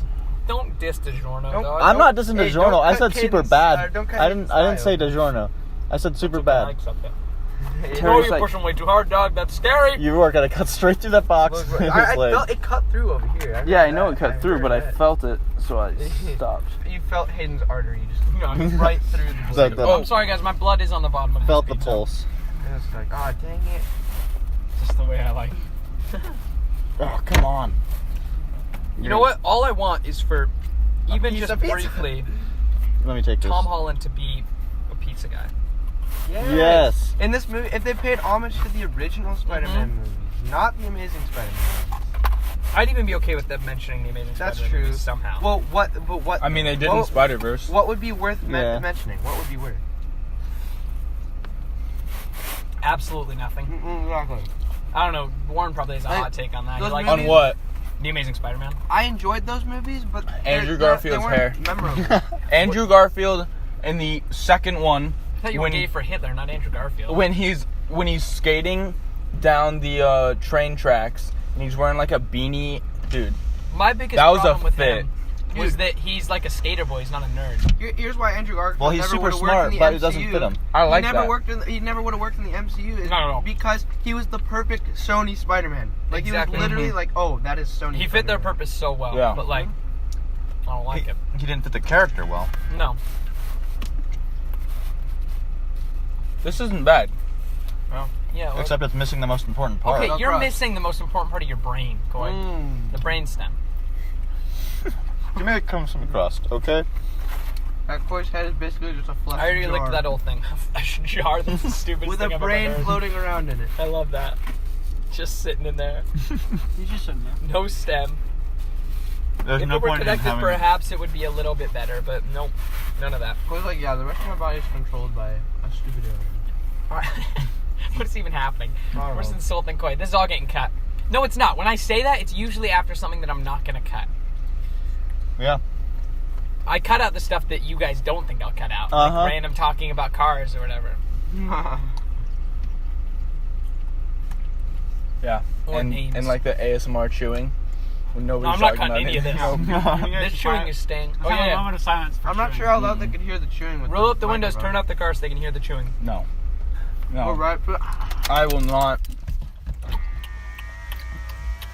Don't diss DiGiorno, Don't- dog. I'm not dissing Hey, DiGiorno. don't I cut said super Caden's- bad. don't cut I Caden's didn't say style. DiGiorno. I said super Took bad. the mics up there. Terry's Oh, you're like- pushing way too hard, dog. That's scary. You were gonna cut straight through that box. Look, with his I leg. felt it cut through over here. Yeah, I heard know that. it cut through, heard but I that. felt it, so I stopped. You felt Hayden's artery just right through the Like blade. the- Oh, I'm sorry, guys. My blood is on the bottom of this Felt the pizza. pulse. And it's like, oh, dang it. just the way I like. Oh, come on. You know what? All I want is for, even piece just of pizza. briefly, Let me take this. Tom Holland to be a pizza guy. Yes. In this movie, if they paid homage to the original Spider-Man movies, not the Amazing Spider-Man. I'd even be okay with them mentioning the Amazing That's Spider-Man true. movies somehow. Well, what? I mean, they did in Spider-Verse. What would be worth Yeah. mentioning? What would be worth? Absolutely nothing. Exactly. I don't know. Warren probably has a hot take on that. those He likes On what? the Amazing Spider-Man. I enjoyed those movies, but Andrew they Garfield's weren't hair. memorable. Andrew Garfield in the second one, I thought you were gay for Hitler, not Andrew Garfield. when he's skating down the train tracks and he's wearing like a beanie, dude. My biggest That was problem a with fit. him was that he's like a skater boy. He's not a nerd. Here's why Andrew Garfield Well, he's never super would've worked smart, in the but MCU. it doesn't fit him. I like he never that. worked in. He never would have worked in the MCU. Is No. Because he was the perfect Sony Spider-Man. Like Exactly. he was literally like, oh, that is Sony. He fit their Spider-Man. purpose so well. Yeah. But like, I don't like it. He didn't fit the character well. No. This isn't bad. Yeah. Well, Except it's missing the most important part. okay, you're crust. missing the most important part of your brain, Coy. The brain stem. Give me a some crust, okay? That Coy's head is basically just a flesh I already jar licked that old thing. A flesh jar. That's the stupidest with thing a I've brain ever heard. floating around in it. I love that. Just sitting in there. He's just sitting there. No stem. There's If no it were point in connected, having... perhaps it would be a little bit better, but nope. None of that. Coy's like, yeah, the rest of my body is controlled by a stupid alien. What's even happening? I don't We're just know. insulting Coy. This is all getting cut. No, it's not. When I say that, it's usually after something that I'm not going to cut. Yeah. I cut out the stuff that you guys don't think I'll cut out. Uh-huh. Like random talking about cars or whatever. Yeah. Or names. And like the ASMR chewing. When No, nobody's I'm not talking cutting any of about this. it. You guys This should try chewing it. is staying. Let's Oh, have a yeah. moment of silence for I'm not chewing. sure how loud they could hear the chewing with Roll the up the windows, microphone. turn up the car so they can hear the chewing. No. No. Alright, but I will not.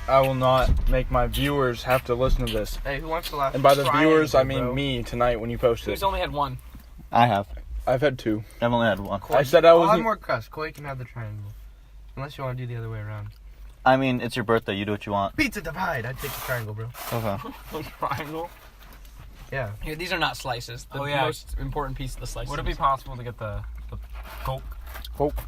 I will not make my viewers have to listen to this. hey, who wants to laugh? And by the viewers, I Triangle, mean bro. me tonight when you post it. Who's only had one? I have. I've had two. I've only had one. I said I I'll have wasn't. more crust. Coy can have the triangle. Unless you want to do the other way around. I mean, it's your birthday. You do what you want. Pizza divide. I'd take the triangle, bro. Okay. Triangle. Yeah. Here, these are not slices. The Oh, yeah. most important piece of the slices. Would it be possible to get the Coke? Coke. Or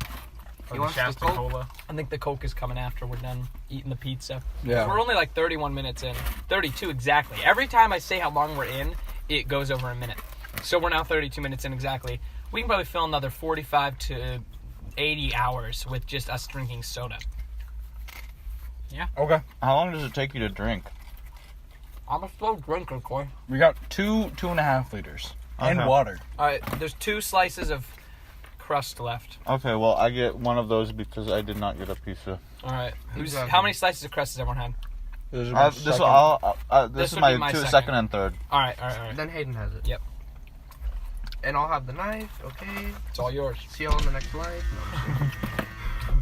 He the wants the Shasta Coke? Cola? I think the Coke is coming after we're done eating the pizza. Yeah. We're only like 31 minutes in. 32 exactly. Every time I say how long we're in, it goes over a minute. So we're now 32 minutes in exactly. We can probably fill another 45 to 80 hours with just us drinking soda. Okay. How long does it take you to drink? I'm a slow drinker, Coy. We got 2.5 liters. And Okay. water. Alright, there's 2 slices of crust left. Okay, well, I get one of those because I did not get a pizza. Alright. Exactly. How many slices of crust has everyone had? This is my This second. this is would my, be my second. second and third. Alright. Then Hayden has it. Yep. And I'll have the knife. Okay. It's all yours. See y'all in the next life. No,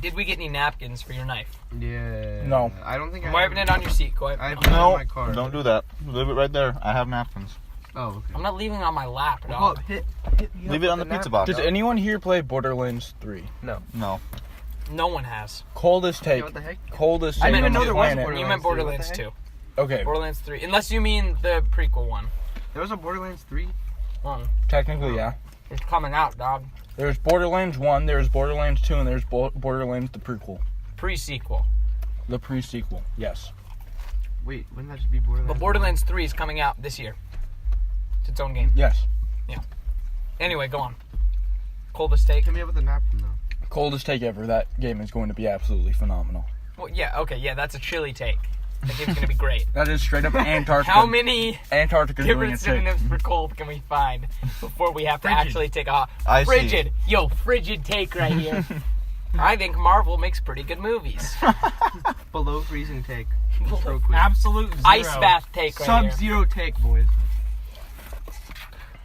Did we get any napkins for your knife? yeah. No. I don't think I'm I wiping it on your seat, Coy. I have it in No, my car. don't do that. Leave it right there. I have napkins. Oh, okay. I'm not leaving it on my lap, Well, dog. hit me Leave up it on the with pizza napkin. box. Does anyone here play Borderlands 3? No. No one has. Coldest Okay, take. what the heck? Coldest I take didn't even on know the there was a planet. Borderlands. You meant 2, what the Borderlands heck? 2. Okay, Borderlands 3. Unless you mean the prequel one. There was a Borderlands 3. technically, yeah. It's coming out, dog. There's Borderlands 1, there's Borderlands 2, and there's Borderlands the prequel. Pre-sequel. The pre-sequel, yes. Wait, wouldn't that just be Borderlands? But Borderlands 3 is coming out this year. It's its own game. Yes. Anyway, go on. Coldest take. Hit me up with a napkin though. Coldest take ever. That game is going to be absolutely phenomenal. Well, yeah, okay, yeah, that's a chilly take. That game's gonna be great. That is straight up Antarctica. How many Antarctica doing different its take. synonyms for cold can we find before we have to actually take a I see. frigid? Yo, frigid take right here. I think Marvel makes pretty good movies. Below freezing take. Just real quick. Absolute zero. Ice bath take right here. Sub-zero take, boys.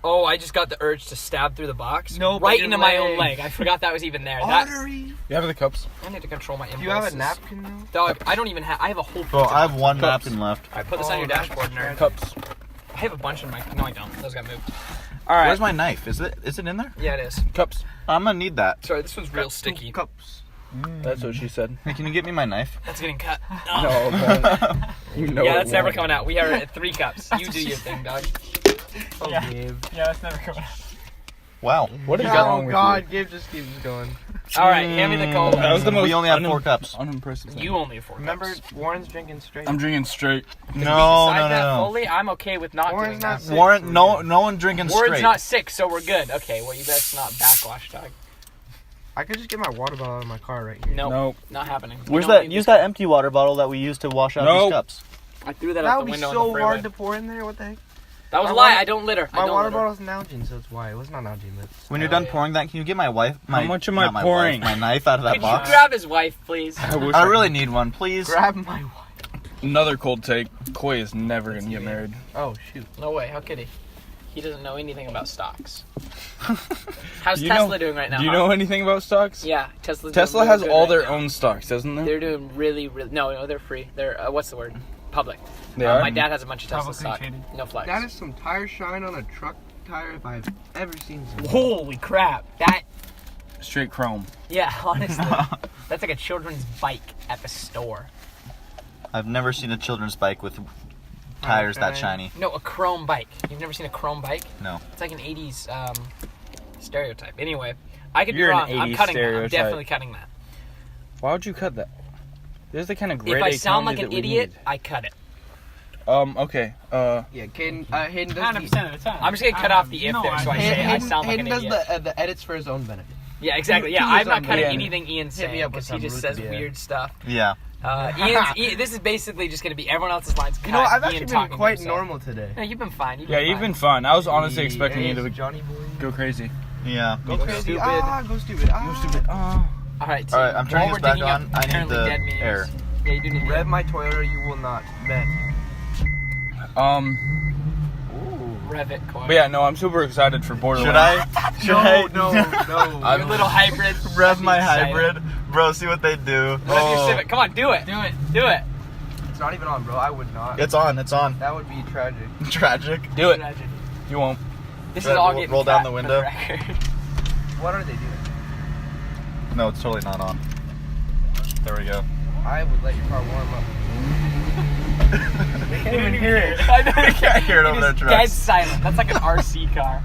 Oh, I just got the urge to stab through the box. No, but right your into my own leg. leg. I forgot that was even there. That, Artery. You have the cups? I need to control my impulses. Do you have a napkin though? Dog, I don't even have. I have a whole. Bro, pizza I have box. one Cups. napkin left. Alright, put this on your that's dashboard, nerd. Cups. I have a bunch in my. No, I don't. Those got moved. All right. Where's my knife? Is it in there? Yeah, it is. Cups. I'm gonna need that. Sorry, this one's real sticky. Cups. That's what she said. Hey, can you get me my knife? That's getting cut. No, it won't. You know Yeah, it that's never won't. coming out. We are at 3 cups. You do your thing, dog. Oh, Yeah. Gabe. Yeah, that's never coming out. Wow. What is wrong Oh with God, Gabe just keeps going. All right, hand me the cola. That was the most We only have 4 cups. unimpressive thing. You only have 4 Remember, cups. Warren's drinking straight. I'm drinking straight. Besides that, fully, I'm okay with not Warren's doing not that. sick. Warren, no one drinking Warren's straight. not sick, so we're good. Okay, well, you best not backwash, dog. I could just get my water bottle out of my car right here. Nope, Nope. not happening. Where's You don't that? need Use this. that empty water bottle that we used to wash out Nope. these cups. I threw that That out would the be window so on the hard freeway. to pour in there. What the heck? That was a My lie. water- I don't litter. My I don't water litter. bottle's Nalgene, so that's why. It was not Nalgene, but... When you're Oh, done yeah. pouring that, can you get my wife? How much am I not my pouring? wife, my knife out of that Could box. you grab his wife, please? I really need one, please. Grab my wife. Another cold take. Koi is never gonna get married. Oh, shoot. No way. How could he? He doesn't know anything about stocks. How's Do you Tesla know- doing right now? Do you huh? know anything about stocks? Yeah, Tesla's Tesla doing has really all good their right now. own stocks, doesn't there? They're doing really. No, they're free. They're what's the word? Public. They are? My dad has a bunch of Tesla Publicly stock. traded. No flex. That is some tire shine on a truck tire if I've ever seen some. Holy crap! That. Straight chrome. Yeah, honestly, that's like a children's bike at the store. I've never seen a children's bike with tires that Okay. shiny. No, a chrome bike. You've never seen a chrome bike? No. It's like an 80s stereotype. Anyway, I could You're be an wrong. I'm 80s cutting that. I'm stereotype. definitely cutting that. Why would you cut that? There's the kind of great If I sound like an idiot, I cut it. Okay. Yeah, Hayden does 90% of the time. I'm just gonna cut off the if there, so I say I Hayden, sound like an Hayden idiot. does the edits for his own benefit. Yeah, exactly. Yeah, He I'm is not on cutting Ian. anything Ian's Hit me saying up with because he some just root says beer. weird stuff. Yeah. This is basically just gonna be everyone else's lines. You know, cut, I've Ian actually been talking to quite himself. normal today. No, you've been fine. Yeah, you've been fun. I was honestly expecting you Yes, to Johnny boy. go crazy. Yeah. Go crazy. stupid. Go stupid. Go stupid. Oh. All right. All right, I'm turning while this we're back digging up on. I need apparently the dead memes- air. Yeah, you do need the Rev air. my Toyota, you will not bet. Rev it, Coy. But yeah, no, I'm super excited for Borderlands. Should I? No. Your little hybrid. Rev my Excited. hybrid. Bro, see what they do. Rev your Civic. Come on, do it. Do it. Do it. It's not even on, bro. I would not. It's on. It's on. That would be tragic. Tragic. Do it. Imagine. You won't. This Rev, is all roll- getting roll down cut the for window. record. What are they doing? No, it's totally not on. There we go. I would let your car warm up. Can't even hear it. I know you can't hear it over their is trucks. dead silent. That's like an RC car.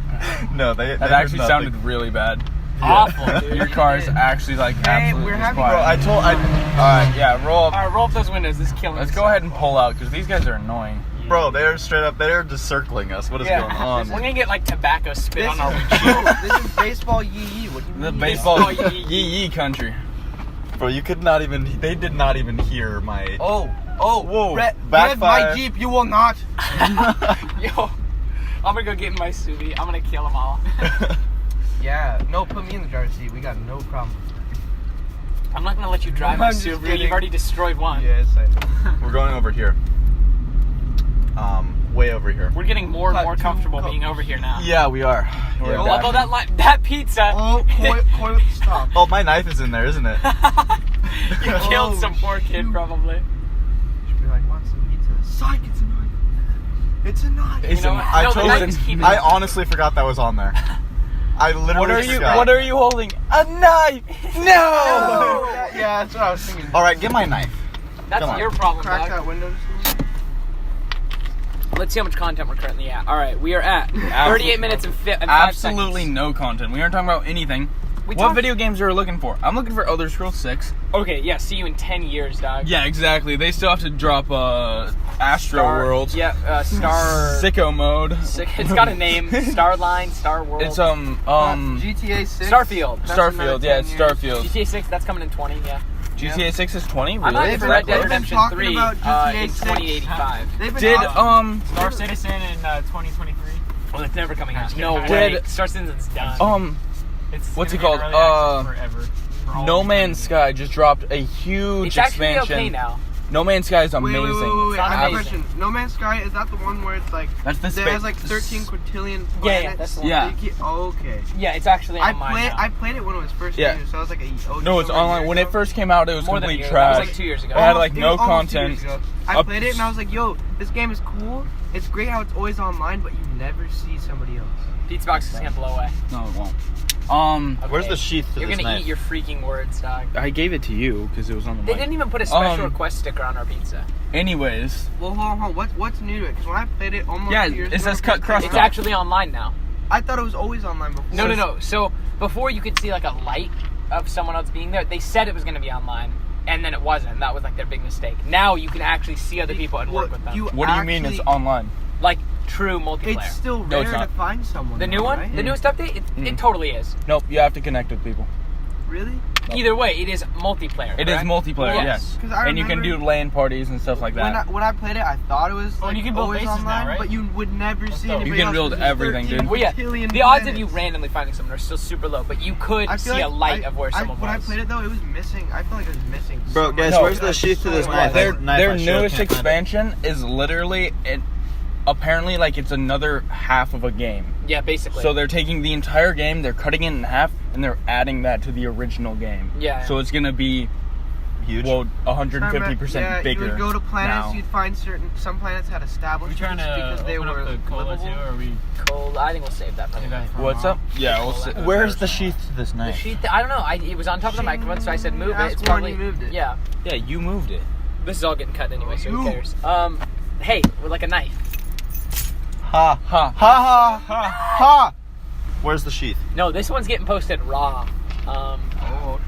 No, they. That actually sounded really bad. Awful, dude. Your car is actually like absolutely we're having- quiet. Bro, I told. Alright, Yeah, roll up. All right, roll up those windows. This is killing Let's me. go ahead and pull out because these guys are annoying. bro, they're straight up. They're just circling us. What is going on? We're gonna get like tobacco spit This on our is, windshield. this is baseball yee. What do you The mean? baseball Baseball yee yee country. Bro, you could not even. They did not even hear my. Oh, Whoa, Rev backfire. my Jeep, you will not. Yo, I'm gonna go get in my Subi. I'm gonna kill them all. Yeah, no, put me in the driver's seat. We got no problem. I'm not gonna let you drive my I'm just Subaru. kidding. You've already destroyed one. Yes, I know. We're going over here. Way over here. We're getting more and Cut more two comfortable cups. being over here now. Yeah, we are. We're Yeah, back. Although that pizza, Oh, Coy, stop. Oh, my knife is in there, isn't it? you killed Oh, some poor kid probably. Should be like, want some pizza? Psych, it's a knife. It's a knife. It's You know an- what? I No, the knife is totally. keeping I it. honestly forgot that was on there. I literally forgot. What are you holding? A knife! No! Yeah, that's what I was thinking. All right, get my knife. That's Come on. your problem, Crack dog. that window just a little. Let's see how much content we're currently at. All right, we are at 38 minutes and 5 Absolutely seconds. no content. We aren't talking about anything. We What talked- video games are we looking for? I'm looking for Elder Scrolls 6. Okay, yeah, see you in 10 years, dog. Yeah, exactly. They still have to drop Astro World. Yeah, Star... Sicko mode. It's got a name. Starline, Star World. It's GTA 6. Starfield. That's Starfield. another Yeah, it's 10 years. Starfield. GTA 6, that's coming in 20, yeah. GTA 6 is 20. I'm Really? not Is for that Red Dead close? Redemption talking 3 about GTA in 6. 2085. They've been Did Star Citizen in 2023. Well, it's never coming out. It's No gonna way. Did- Star Citizen's done. It's What's gonna it be in called? early access forever. For all No of Man's eternity. Sky just dropped a huge It's actually expansion. okay now. No Man's Sky is Wait, amazing. wait. I have a amazing. question. No Man's Sky, is that the one where it's like, That's the it space. has like 13 quintillion planets? Yeah, that's the one. Yeah. Okay. Yeah, it's actually I online now. played it when it was first Yeah. came, so I was like, No, it's online. When it first came out, it was More than a complete year. That was trash. like 2 years ago. It had like no content. I Up- played it and I was like, yo, this game is cool. It's great how it's always online, but you never see somebody else. Pizza box is gonna blow away. No, it won't. Okay. Where's the sheath to You're this gonna knife? eat your freaking words, dog. I gave it to you because it was on the They mic. didn't even put a special Um, request sticker on our pizza. Anyways, Well, hold on. What's new to it? Because when I played it almost Yeah, 2 years it ago, says cut crust It's off. actually online now. I thought it was always online before. No. So before you could see like a light of someone else being there, they said it was going to be online, and then it wasn't. That was like their big mistake. Now you can actually see other people and work with them. What do you mean it's online? Like true multiplayer. It's still No, rare it's to not. find someone. The new though, one? right? The newest update? It totally is. Nope, you have to connect with people. Really? Either way, it is multiplayer. It is correct? multiplayer, Yes. yes. 'Cause I And you can do remember LAN parties and stuff like that. When I played it, I thought it was Oh, and like you can build always bases now, online, right? but you would never see dope. anybody You can else build 'cause there's everything, 13 dude. Well, yeah. bajillion The odds of you planets. randomly finding someone are still super low, but you could I see feel a like light of where someone when was. I played it though, it was missing. I feel like it was missing. Bro, so guys, much. where's the sheath to this knife? Their I sure newest can't find it. expansion is literally apparently like it's another half of a game. Yeah, basically. So they're taking the entire game, they're cutting it in half, and they're adding that to the original game. Yeah. So it's gonna be Huge. 150% yeah, bigger. You would go to planets, now. you'd find some planets had Are we establishments trying to because they open were up the cola livable. too, or are we cold. I think we'll save that for do later. that for What's tomorrow? up? Yeah, we'll see. Where's the sheath to this The knife? sheet, I don't know. It was on top of the microphone, so I said move it. Ask It's Warren, probably you moved it. Yeah. Yeah, you moved it. This is all getting cut anyway, so who You. cares? Hey, we're like a knife. Ha ha ha ha ha. Where's the sheath? No, this one's getting posted raw. Oh,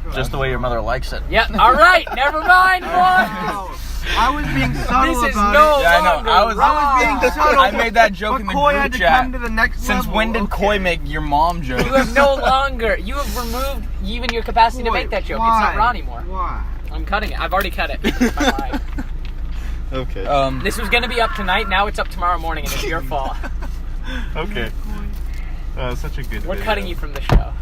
sure. Just the way your mother likes it. Yeah. All right. Never mind, boys. Wow. I was being subtle This is about no it. Yeah, I know. longer I was raw. being subtle. I made that joke But in the Coy group had to chat. come to the next Since level. when did Okay. Coy make your mom jokes? You have no longer. You have removed even your capacity to Coy, make that joke. why? It's not raw anymore. Why? I'm cutting it. I've already cut it. My lie. Okay. This was gonna be up tonight. Now it's up tomorrow morning, and it's your fault. Okay. Such a good We're cutting you from the show.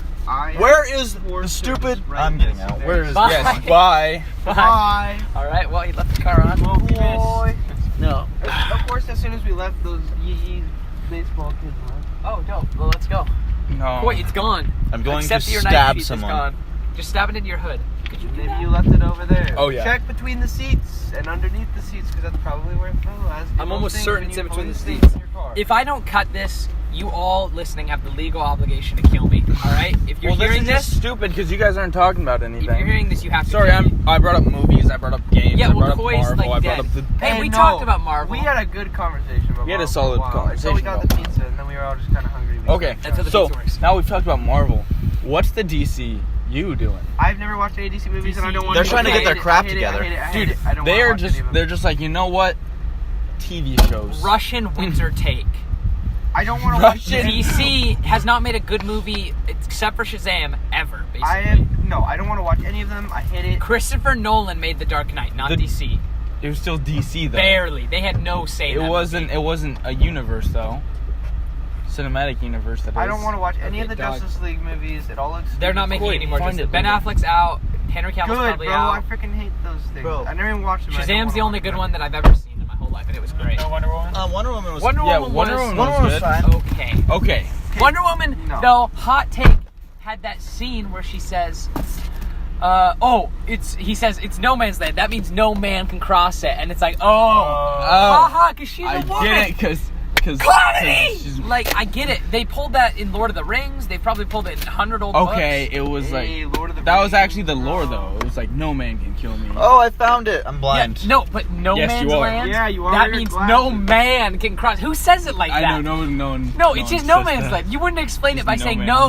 Where is the stupid? I'm getting out. Where is? Bye. Yes, bye. Bye. All right. Well, he left the car on. Boy. No. Of course, as soon as we left, those yee baseball kids left. Oh, dope. Well, let's go. No. Boy, it's gone. I'm going Except to your knife stab piece is someone. gone. Just stab it into your hood. Could you do Maybe that? you left it over there. Oh, yeah. Check between the seats and underneath the seats, because that's probably where it fell. As do I'm most almost things certain when it's you in between pull the things seats. in your car. If I don't cut this, you all listening have the legal obligation to kill me. All right? If you're Well, this hearing is just stupid because you guys aren't talking about if anything. you're hearing this, you have to. Sorry, kill me. I brought up movies, I brought up games, Yeah, I well, brought up Coy's, Marvel, like, I brought dead. up the... Hey, we no, talked about Marvel. We had a good conversation about We had a Marvel for solid while, until we got the conversation pizza, and then we were all just kind of hungry. Okay, That's how the so pizza works. now we've talked about Marvel. What's the DCU doing? I've never watched any DC movies, and I don't want They're to. trying to get their crap I together. hate it. Dude, I don't they're wanna watch any of them. they're just like, you know what? TV shows. Russian winter take. I don't want to watch Russian- any- DC has not made a good movie except for Shazam ever, basically. I don't want to watch any of them. I hate it. Christopher Nolan made The Dark Knight, not The- DC. It was still DC though. Barely. They had no say in It that wasn't. movie. It wasn't a universe though. Cinematic universe. That is. I don't want to watch any of the dog. Justice League movies. It all looks. They're not making Coy, any more. find Justice. it, Ben Leo. Affleck's out. Henry Cavill's good, probably bro. I out. freaking hate those things. Bro. I never even watched them. I don't Shazam's the wanna only watch good them. one that I've ever seen in my whole life, and it was great. No Wonder Woman. Wonder Woman was. Wonder Yeah, Woman Wonder was, Woman Wonder Woman was good. fine. okay. Okay. Wonder Woman, No. though, hot take, had that scene where she says, he says, it's no man's land. That means no man can cross it. And it's like, haha, because she's a I woman. get it because Comedy! she's Like, I get it. They pulled that in Lord of the Rings. They probably pulled it in 100 old okay. books. It was Hey, like Lord of the that was Rings, actually the bro. lore though. It was like no man can kill me. Oh, I found it. I'm Yeah, blind. no, but no Yes, man's you are. land? Yeah, you are. That Your means glasses. no man can cross. Who says it like I that? know no one. No, it's just no says man's that. land. You wouldn't explain it Just by no saying man. no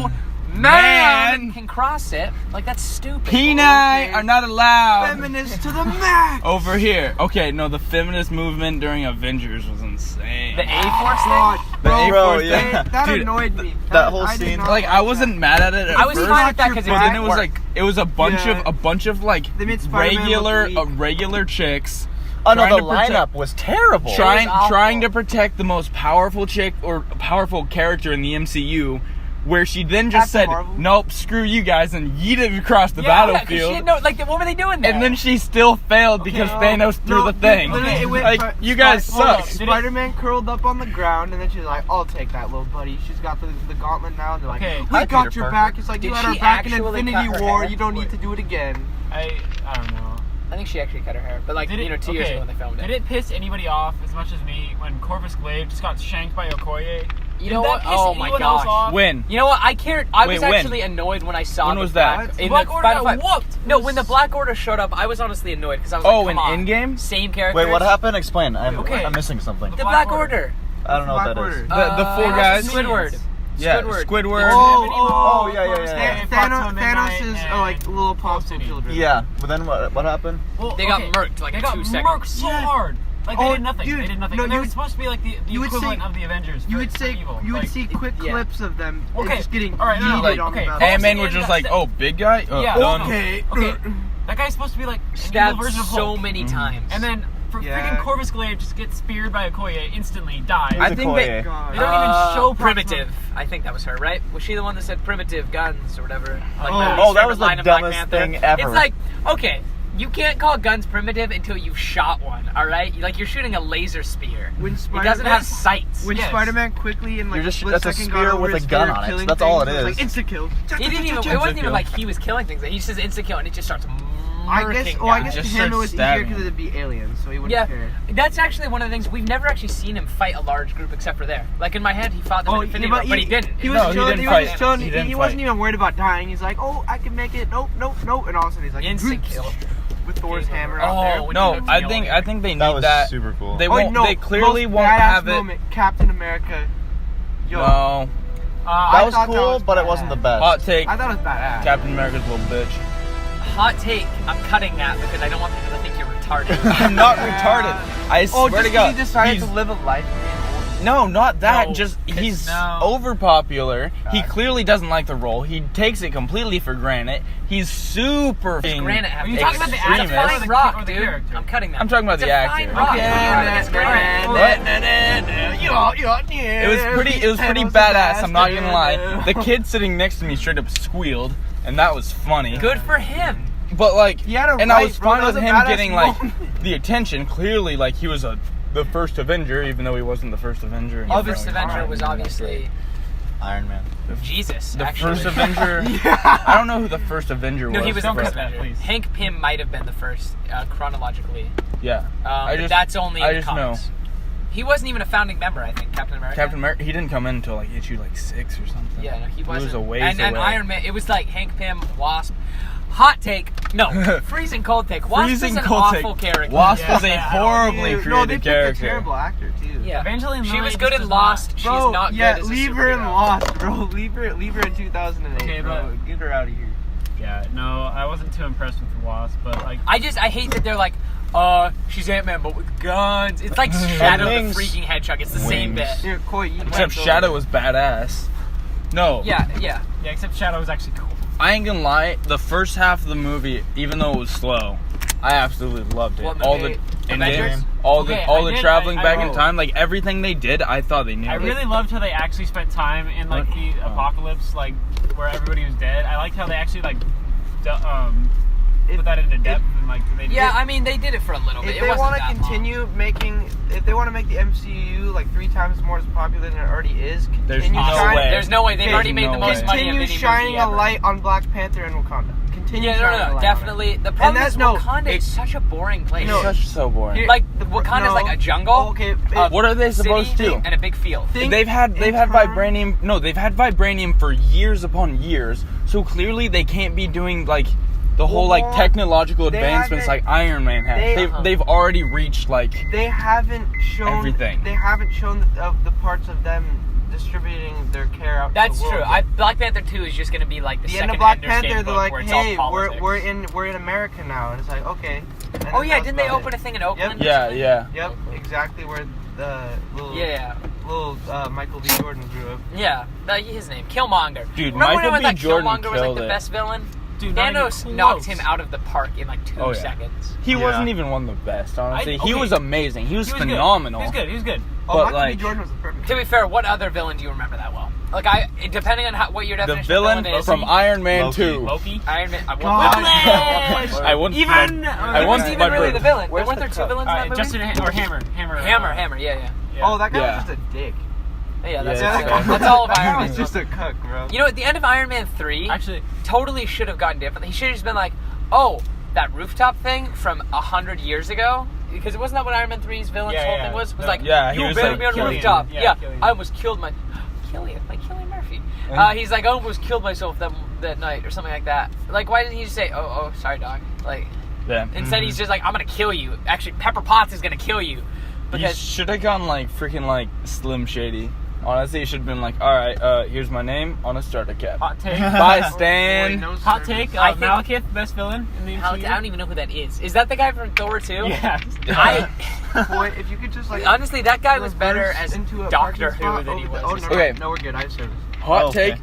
man Man. can cross it. Like, that's stupid. Peni Okay. are not allowed Feminist to the max. over here. Okay, no, the feminist movement during Avengers was insane. The A-Force God, thing? The bro, A-Force yeah. thing? That Dude, annoyed me. that whole I did scene. not like I wasn't mad at it at I was first, fine with that because it but was then it was work. like it was a bunch Yeah. of like They made Spider-Man look weak. regular chicks Oh no, trying the to protect- lineup was terrible. Try- awful. trying to protect the most powerful chick or powerful character in the MCU, where she then just Captain said, Marvel? "Nope, screw you guys," and yeeted across the Yeah, 'cause battlefield. she had no, like, what were they doing there? And then she still failed because Thanos threw the thing. Literally, it went Like, for- you guys hold on. suck. Spider-Man curled up on the ground, and then she's like, "I'll take that, little buddy." She's got the gauntlet now. And they're like, Okay. "We Hi, got Peter your Parker. back." It's like Did you had she our back in actually Infinity cut her War. hair? You don't need to do it again. I don't know. I think she actually cut her hair. But, like, Did it, 2 years ago when they filmed Did it. it piss anybody off as much as me when Corvus Glaive just got shanked by Okoye? You Did know that what? piss Oh, my anyone else gosh. off? When? You know what? I cared. I Wait, was when? actually annoyed when I saw When the was that? Black, in Black the Order Final got Fight. whooped. No, when the Black Order showed up, I was honestly annoyed because I was Oh, like, in come on. Endgame? Same characters. Wait, what happened? Explain. Okay. I'm missing something. The Black Black Order. Order. I don't know what Black that is. Order. The four Thanos guys. and Squidward. Yeah, Squidward. Squidward. Oh, yeah. Thanos is like little apostle children. Yeah, but then what happened? Well, They got okay, murked like they in got 2 seconds. murked so hard. Like they Oh, did nothing. dude, They did nothing. no, And they you were would- supposed to be like the you would equivalent see- of the Avengers. You would for see evil. you would Like, see quick yeah. clips of them Okay, just getting all right, no, yeeted like, on okay, the Hulk- Ant-Man was Hulk just got like, oh, big guy? Oh, Yeah. done. Okay. That guy's supposed to be like an evil Stabbed version of so Hulk. many times. And then Yeah. freaking Corvus Glaive just gets speared by Okoye instantly, dies. I think they... They don't even show Primitive. I think that was her, right? Was she the one that said primitive guns or whatever? Like, Oh, that was the line of Black dumbest Panther? thing ever. It's like, okay, you can't call guns primitive until you've shot one, all right? Like, you're shooting a laser spear. When It doesn't have sights. When Yes. Spider-Man quickly in like You're just- split that's a second spear got over with a his gun spear, on it. killing That's all things, it was is. like insta kill. He didn't even. It wasn't even like he was killing things. He says insta kill, and it just starts I murking guess guys. to Just him it starts was easier stabbing because him. it'd be aliens, so he wouldn't Yeah, care. that's actually one of the things we've never actually seen him fight a large group except for there. Like in my head, he fought them in Infinity War, but he didn't. He was No, he chilling. didn't He fight. was chilling. He didn't He wasn't fight. even worried about dying. He's like, oh, I can make it. Nope. And all of a sudden he's like, Instant kill. with Thor's Game hammer over. out Oh, there. when No, he I goes think yelling. they need That was that. super cool. They Oh, won't. no, They clearly most won't badass have it. moment, Captain America. Yo, No. I That was thought that cool, was but it wasn't the badass. best. Hot take. I thought it was badass. Captain America's a little bitch. Hot take. I'm cutting that because I don't want people to think you're retarded. I'm not retarded. I Oh, swear just to God. he decided he's- to live a life. No, not that. No, just it's- he's no. over popular. He clearly doesn't like the role. He takes it completely for granted. He's super Granite. Are you talking about the It's actor a or fine the- rock, or the dude. character? I'm cutting that. I'm talking about It's the a actor. fine rock. Okay. What do you think it's great? It was pretty badass. I'm not gonna lie. The kid sitting next to me straight up squealed, and that was funny. Good for him. But like, He had a and I right, was bro. fine That with was a him badass getting like moment. the attention. Clearly, like he was the first Avenger, even though he wasn't the first Avenger. The first Avenger was obviously Iron Man. Jesus. the actually. first Avenger. I don't know who the first Avenger was. No, he was the Don't first cut that, Avenger. please. Hank Pym might have been the first chronologically. Yeah. But that's only I in the just comics. He wasn't even a founding member, I think, Captain America. Captain America. He didn't come in until like issue like 6 or something. Yeah, no, he wasn't. was a ways and away. Iron Man, it was like Hank Pym, Wasp. Hot take. No, freezing cold take. Wasp Freezing is an cold awful take. character. Wasp Yeah. was a horribly No, they created picked character. a terrible actor too. Yeah. Evangeline She Lilly was good just in does Lost. She's Bro, not yeah, good as a leave her in superhero. Lost, bro. Leave her in 2008, Okay, bro. but- Get her out of here. Yeah, no, I wasn't too impressed with the Wasp, but like, I hate that they're like, she's Ant-Man, but with guns. It's like Shadow the wings. freaking Hedgehog. It's the same Wings. bit. Here, Coy, you Except went over Shadow there. was badass. No. Yeah. yeah, except Shadow was actually cool. I ain't gonna lie. The first half of the movie, even though it was slow, I absolutely loved it. What All movie? the Avengers? Endgame, all Okay, the I traveling back in know. time, like everything they did, I thought they I nailed it. really loved how they actually spent time in like the apocalypse, like where everybody was dead. I liked how they actually like put that into depth and like they Yeah, I mean, they did it for a little bit. If It they wasn't want to that continue making, if they want to make the MCU like 3 times more as popular than it already is, There's continue no shining. way. There's no way. They've Okay, already made the no most way. money of Continue any shining movie a ever. light on Black Panther and Wakanda. Continue Yeah, shining a no, light definitely. The problem And is that's- no, Wakanda is such a boring place. No. Such so boring. Here- Like The- Wakanda's no. like a jungle. Oh, okay, What are they supposed city, to? And a big field. Think They've had in terms- vibranium. No, they've had vibranium for years upon years. So clearly they can't be doing like the whole like Well, technological they advancements haven't- like Iron Man has. they- They've already reached like They haven't shown Everything. They haven't shown the parts of them distributing their care out. That's to the true. world yet. Black Panther 2 is just going to be like the The second end of Black Ender's Game Panther, they're book like, where it's hey, all we're politics. in America now, and it's like, okay. And Oh then yeah, that's didn't they about open it. a thing in Oakland? or yeah, something? yeah. Yep, exactly where the little Yeah, Michael B. Jordan grew up. yeah. His name, Killmonger. Dude, Remember Michael when B. I thought Jordan Killmonger was like killed the it. best villain? Dude, not even Thanos close. knocked him out of the park in like 2 Oh, yeah. seconds. He Yeah. wasn't even one of the best, honestly. He okay. was amazing. He was, He was phenomenal. Good. He was good. Oh, But, Michael like- B. Jordan was the perfect. To be fair, what other villain do you remember that well? Like depending on what your The definition villain of villain is. from Iron Man Loki. 2. Loki. Iron Man. God. I want Even I He want wasn't even my really bird. the villain. Where's Weren't the there 2 cut? villains in that movie? Justin or Hammer. Hammer. Yeah. Oh, that guy Yeah. was just a dick. Yeah, that's, Yeah, that's all of That guy Iron was Man. just a cuck, bro. You know, at the end of Iron Man 3, Actually, totally should have gone different. He should have just been like, oh, that rooftop thing from 100 years ago? Because it wasn't that what Iron Man 3's villain's Yeah, whole yeah. thing was? Was Yeah. like, Yeah, he you was buried like me on a Killian. rooftop. Yeah, Yeah, Killian. I almost killed my... Killian? Like Killian Murphy. He's like, I almost killed myself that night or something like that. Like, why didn't he just say, oh, sorry, dog? Like, Yeah. instead he's just like, I'm going to kill you. Actually, Pepper Potts is going to kill you. You Because... should have gone like freaking like Slim Shady. Honestly, it should have been like, all right, here's my name on a starter cap. Hot take. Bye, Wait, Stan. no Hot service. take. I think- Malekith, best villain in the I MCU. don't even know who that is. Is that the guy from Thor 2? Yeah. Boy, if you could just like Honestly, that guy was better reverse as into a Doctor parking Who spot than he over was. the- Oh, as- no, Okay. no, we're good. I have service. Hot Oh, okay. take.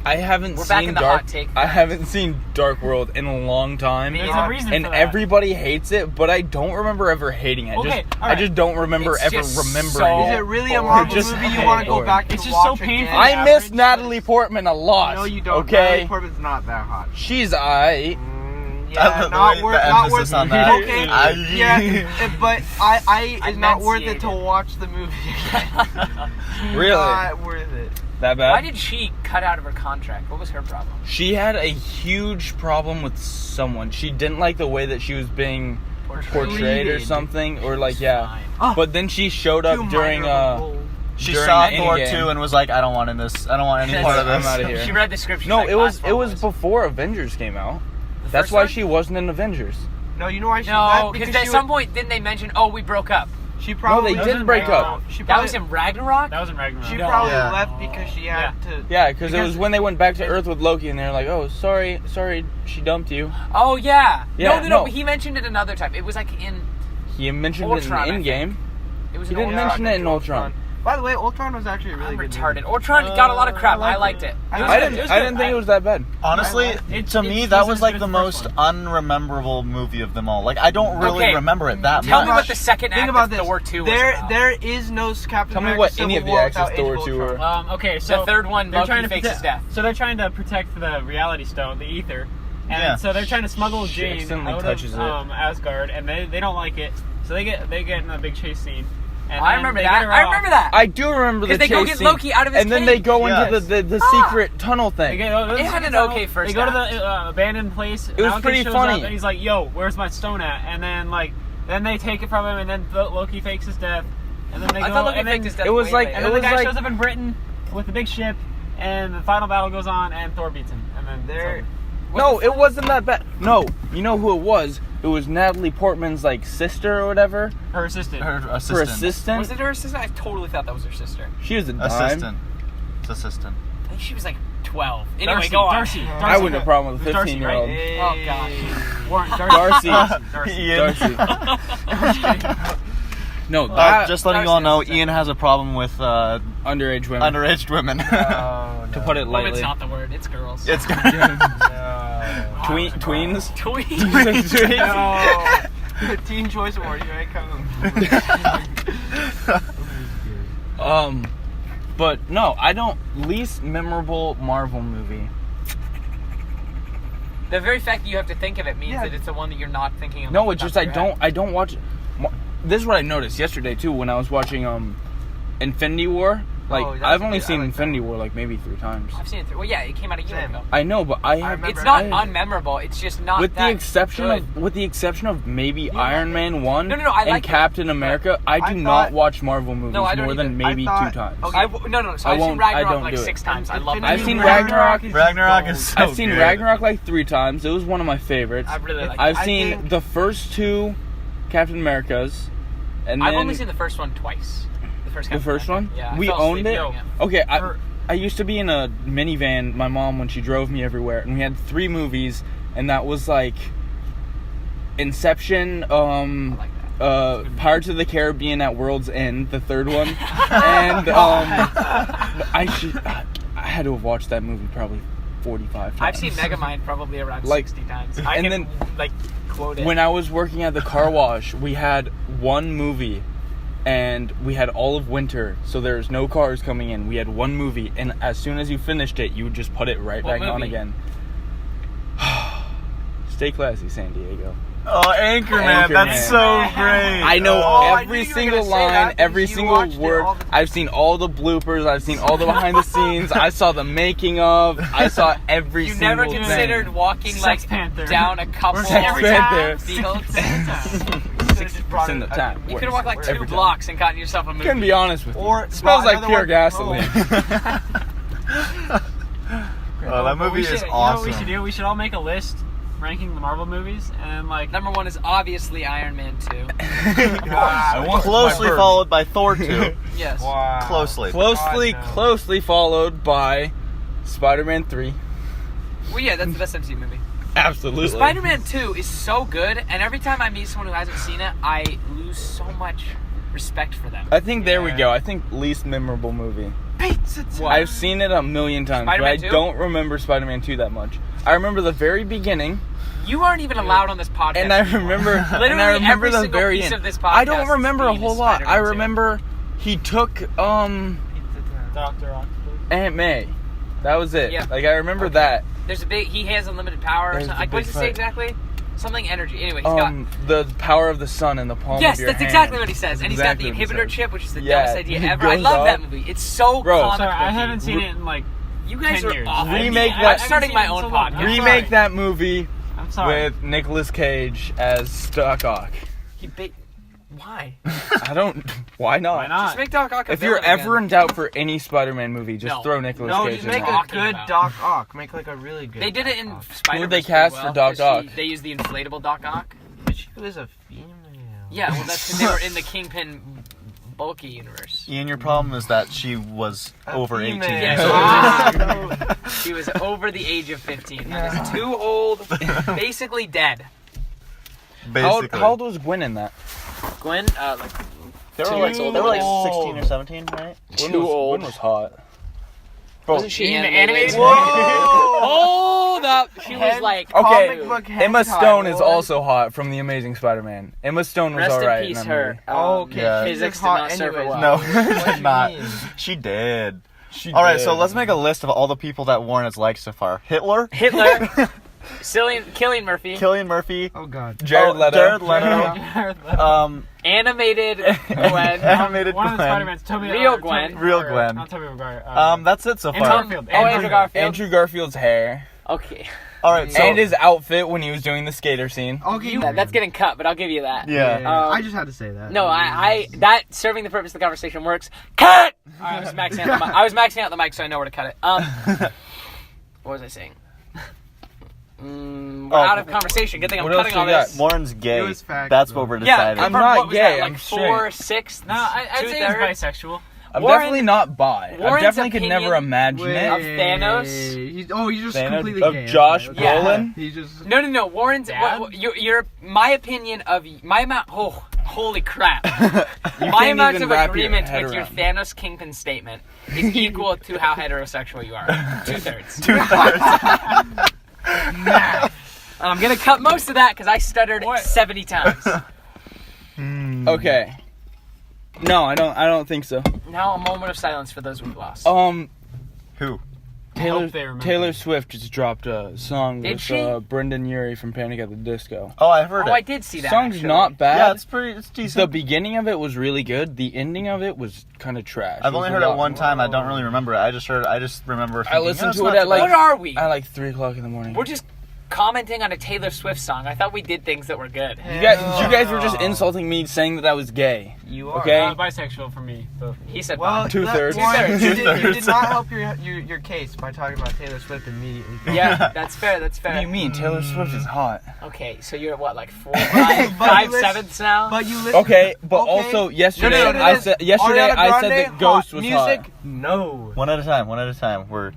I haven't We're back seen in the Dark. hot take. I haven't seen Dark World in a long time, There's a reason and for that. everybody hates it. But I don't remember ever hating it. Okay, I alright. just don't remember It's ever just remembering so- Is it. it really a Or Marvel just- movie you okay, want to go or- back It's and just so watch painful. again? I miss average, Natalie Portman a lot. No, you don't. Okay, Natalie Portman's not that hot. she's aight. I Yeah, love the not way- worth. the Not emphasis worth. on that. Okay. I- Yeah, but I is not worth it to Enunciated. watch the movie. Really? Not worth it. That bad? Why did she cut out of her contract? What was her problem? She had a huge problem with someone. She didn't like the way that she was being portrayed or Treated. something, or like yeah. Fine. Oh, But then she showed up too during minor of a role. She during saw the Thor Endgame. 2 and was like, I don't want any part of I'm this. outta here. She read the script. she's No, like, it was "Last one before Avengers came out. The That's first why one? she wasn't in Avengers. No, you know why she No, left? because she at some point didn't they mention? Oh, we broke up. she probably they didn't break up. She That probably, was in Ragnarok. That was in Ragnarok. She No. probably Yeah. left because she had to. Yeah, because it Because was when they went back to it- Earth with Loki, and they're like, "Oh, sorry, she dumped you." Oh yeah. Yeah, no. no. But he mentioned it another time. It was like in. He mentioned Ultron, I it in think. Endgame. It was He in didn't Ultron. mention it in Ultron. By the way, Ultron was actually a really I'm good. retarded. movie. Ultron got a lot of crap. I liked it. I I didn't- didn't think it was that bad. Honestly, It- to it me, wasn't that was as like good the as the most first unrememberable movie of them all. Like, I don't really Okay, remember it that Tell much. me what the second Think act about of this. Thor 2 was There, about. there is no Captain Tell me America what Civil any of the War acts of without Age Thor of 2 Ultron. were. Okay, so third one, they're Loki trying to fakes his protect- death. So they're trying to protect the Reality Stone, the Ether, and Yeah. so they're trying to smuggle She Jane accidentally out touches of it. Asgard, and they don't like it. So they get in a big chase scene. And I then remember they that. get her I off. remember that. I do remember the Because they go chase get scene. Loki out of his and then they cage. go into Yes. the Ah. secret tunnel They thing. get, It had an okay first They go to half. the abandoned place. It was Malekith pretty shows funny. Up and he's like, "Yo, where's my stone at?" And then then they take it from him, and then Loki fakes his death. And then they I go. thought Loki and then, faked his death. it was way like- later. And It then the was guy like- shows up in Britain with the big ship, and the final battle goes on, and Thor beats him. And then There, No, it wasn't that bad. No, you know who it was? It was Natalie Portman's like sister or whatever. her assistant. Her Her assistant. assistant. Was it her assistant? I totally thought that was her sister. She was a dime. Assistant. It's assistant. I think she was like 12. Anyway, Darcy, go on. Darcy. I wouldn't have a problem with a It was Darcy, 15-year-old. right? Oh god. Warren, Darcy. Darcy. Ian. Darcy. No, that Just letting you all know, Ian has a problem with underage women. underage women. To put it Woman's lightly. not the word. It's girls. It's Tweens. Tweens. no. Teen Choice Award, here I come. But no, I don't. Least memorable Marvel movie. The very fact that you have to think of it means Yeah. that it's the one that you're not thinking of. No, off the it's top just of your head. I don't watch. This is what I noticed yesterday too when I was watching Infinity War. Like Oh, that's I've only good. I seen like Infinity War like maybe 3 times. I've seen it. Well, yeah, it came out a year Same. ago. I know, but I have. remember It's not it. unmemorable. It's just not With that the exception good. of maybe Iron Man 1 No, I and like it. Captain America, I I do thought- not watch Marvel movies No, I don't more than either. maybe I 2 thought- times. okay. No. So I I've seen won't- I Ragnarok don't like do it. 6 times. I love that. I've seen movie. Ragnarok. Ragnarok is so I've seen good. Ragnarok like 3 times. It was one of my favorites. I really like I've it. I seen think- the first 2 Captain Americas, and I've then only seen the first one twice. The first. the Captain first America. one. Yeah. I We fell owned asleep it. during it. Okay, I used to be in a minivan, my mom, when she drove me everywhere, and we had 3 movies, and that was like Inception, I like that. Pirates of the Caribbean at World's End, the 3rd one, and I had to have watched that movie probably 45 times. I've seen Megamind probably around Like- 60 times. I and can then like quote it. When I was working at the car wash, we had 1 movie, and we had all of winter, so there was no cars coming in. We had 1 movie, and as soon as you finished it, you would just put it right What back on movie? again. Stay classy, San Diego. Oh, Anchorman, Anchorman. that's so great. I know Oh, I every knew you were single gonna say line, that because every you single watched it word. all the time. I've seen all the bloopers. I've seen all the behind the scenes. I saw the making of. I saw every you single never thing. considered walking Sex like Panther. down a couple Sex every Panther. fields. 60% of the time. You could have walked like 2 Every time. blocks and gotten yourself a movie. Can be honest with you. Or It smells like another pure one- gasoline. Oh, that movie is You know what awesome. we should do? We should all make a list ranking the Marvel movies, and like Number 1 is obviously Iron Man 2. Closely followed by Thor 2. Yes. Wow. Closely. Closely, God, no. closely followed by Spider-Man 3. Well, yeah, that's the best MCU movie. Absolutely. Spider-Man 2 is so good, and every time I meet someone who hasn't seen it, I lose so much respect for them. I think there we go. I think least memorable movie. What? I've seen it a million times, but I Spider-Man 2? don't remember Spider-Man 2 that much. I remember the very beginning, You aren't even allowed on this podcast. and I remember, Literally every the single very piece end. of this podcast I don't remember a theme whole is lot. I Spider-Man 2. remember he took Dr. Octopus. Aunt May. That was it. Yeah. Like I remember that. There's a big. He has unlimited power. Or There's something. the Like, what big does it say fight. exactly? Something energy. Anyway, he's got. The power of the sun in the palm Yes, of your that's hand. exactly what he says. That's And he's exactly got what the he inhibitor says. chip, which is the Yeah, dumbest idea he ever. I goes love up. that movie. It's so Bro, comic Sorry, I booky. haven't seen it in like You guys 10 are years. awful. Remake I'm that- starting my own I'm sorry. podcast. Remake that movie I'm sorry. with Nicolas Cage as Doc Ock. Why? I don't. Why not? Why not? Just make Doc Ock a If you're villain ever again. in doubt for any Spider-Man movie, just No. throw Nicolas No, Cage just in make there. a Talking good about. Doc Ock. Make like a really good. They did it in Doc Ock. Spider-Man. Who'd they cast for Doc Ock? They used the inflatable Doc Ock. She was a female. Yeah, well, that's because they were in the Kingpin bulky universe. Ian, your problem is that she was over 18. female. Yeah, she was over the age of 15. That is too old. Basically dead. Basically. How old was Gwen in that? Gwen, like They were like 16 or 17, right? Too old. Gwen was hot. wasn't she in the animated? animated Whoa! Hold up, she was Hen- like. Okay, Comic book Emma hentai, Stone is boy. also hot from The Amazing Spider-Man. Emma Stone was Rest alright in peace, that her. movie. Okay, Yeah. Physics she's did hot not serve her anyways. well. No, What did you not. mean? She did. She All right, did. so let's make a list of all the people that Warren has liked so far. Hitler, Hitler, Cillian Murphy, Killian Murphy, Oh God. Jared Leto. Jared Leto, animated Gwen, animated One of the Gwen, Spider-Mans. Tobey, Real Gwen. Real Gwen. Not Tobey Maguire. That's it so and far. Garfield. Andrew Garfield. Andrew Garfield's hair. Okay, All right, so And his outfit when he was doing the skater scene. Okay. that's getting cut, but I'll give you that. yeah. I just had to say that. No, I that serving the purpose of the conversation works. Cut. I was maxing out the mic. I was maxing out the mic, so I know where to cut it. What was I saying? We're out of conversation. Good thing I'm What else cutting do all we got? this. Warren's gay. It was facts, That's though. what we're Yeah, deciding. I'm from- not what was gay, that, I'm like straight. 4/6. No, I'd say he's bisexual. I'm Warren- definitely not bi. I Warren's definitely could never opinion- imagine Wait, it. Of Thanos? He's just Thanos? completely Of gay. Josh Okay. Yeah. Brolin? He's just. No. Warren's Dad? my opinion of my amount. Oh, holy crap! You My can't amount even of wrap your agreement head with your around. Thanos Kingpin statement is equal to how heterosexual you are. 2/3. 2/3. I'm gonna cut most of that because I stuttered 70 times. Okay. No, I don't think so. Now a moment of silence for those we've lost. Who? hope they remember. Taylor Swift just dropped a song Did with she? Brendan Urie from Panic at the Disco. Oh, I heard Oh, it. I did see that. Song's actually. not bad. Yeah, it's the decent. beginning of it was really good. The ending of it was kind of trash. I've only was heard a it lot- one time. I don't really remember it. I just remember. I thinking, listened "Oh, it's to not it at too like- What are we? At like 3 o'clock in the morning. We're just commenting on a Taylor Swift song. I thought we did things that were good. You guys were just insulting me, saying that I was gay. You are. Okay. Bisexual for me. So. He said, Well, 2/3. Warren, you did Two-thirds. not help your case by talking about Taylor Swift immediately. "Yeah, that's fair. That's fair." What do you mean? Taylor Swift is hot. Okay, so you're at what, like 4, But 5 you listen- sevenths now? But you listen. Okay, but Okay. also yesterday No, no, no, I no. said Ariana I said Grande, that Ghost hot. was Music? hot. No. One at a time. One at a time. We're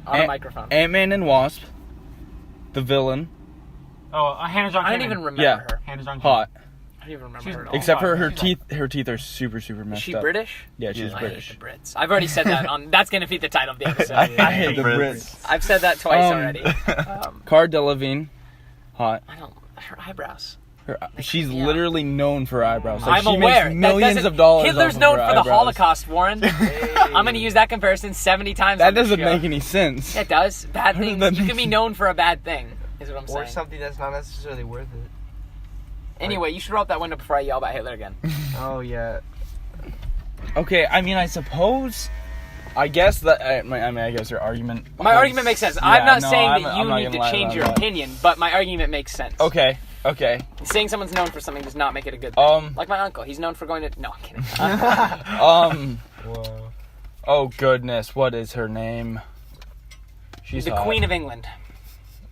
on a microphone. Ant-Man and Wasp, the villain, Oh, Hannah John. I didn't even remember Yeah. her. Hannah John. hot. I didn't even remember She's- her at all. Except for her She's teeth. Her teeth are super Is messed she up. British? Yeah, she's Yeah. I British. hate the Brits. I've already said that on. That's gonna be the title of the episode. I I hate the Brits. Brits. I've said that twice Um, already. Cara Delevingne, hot. I don't. Her eyebrows. She's Yeah. literally known for eyebrows. Like, I'm she aware. makes millions That of dollars. Hitler's off known of for her the eyebrows. Holocaust, Warren. I'm gonna use that comparison 70 times. That on this doesn't show. make any sense. It does. Bad How does things. that You make can be sense? known for a bad thing. Is what I'm Or saying. something that's not necessarily worth it. Anyway, you should roll up that window before I yell about Hitler again. Oh yeah. Okay, I mean, I suppose. I guess that. I guess your argument. My argument makes sense. Yeah, I'm not no, saying I'm that not you need gonna lie to change about your that. opinion, but my argument makes sense. Okay. Saying someone's known for something does not make it a good thing. Like my uncle, he's known for going to. No, I'm kidding. Whoa. Oh goodness, what is her name? She's the hot. Queen of England.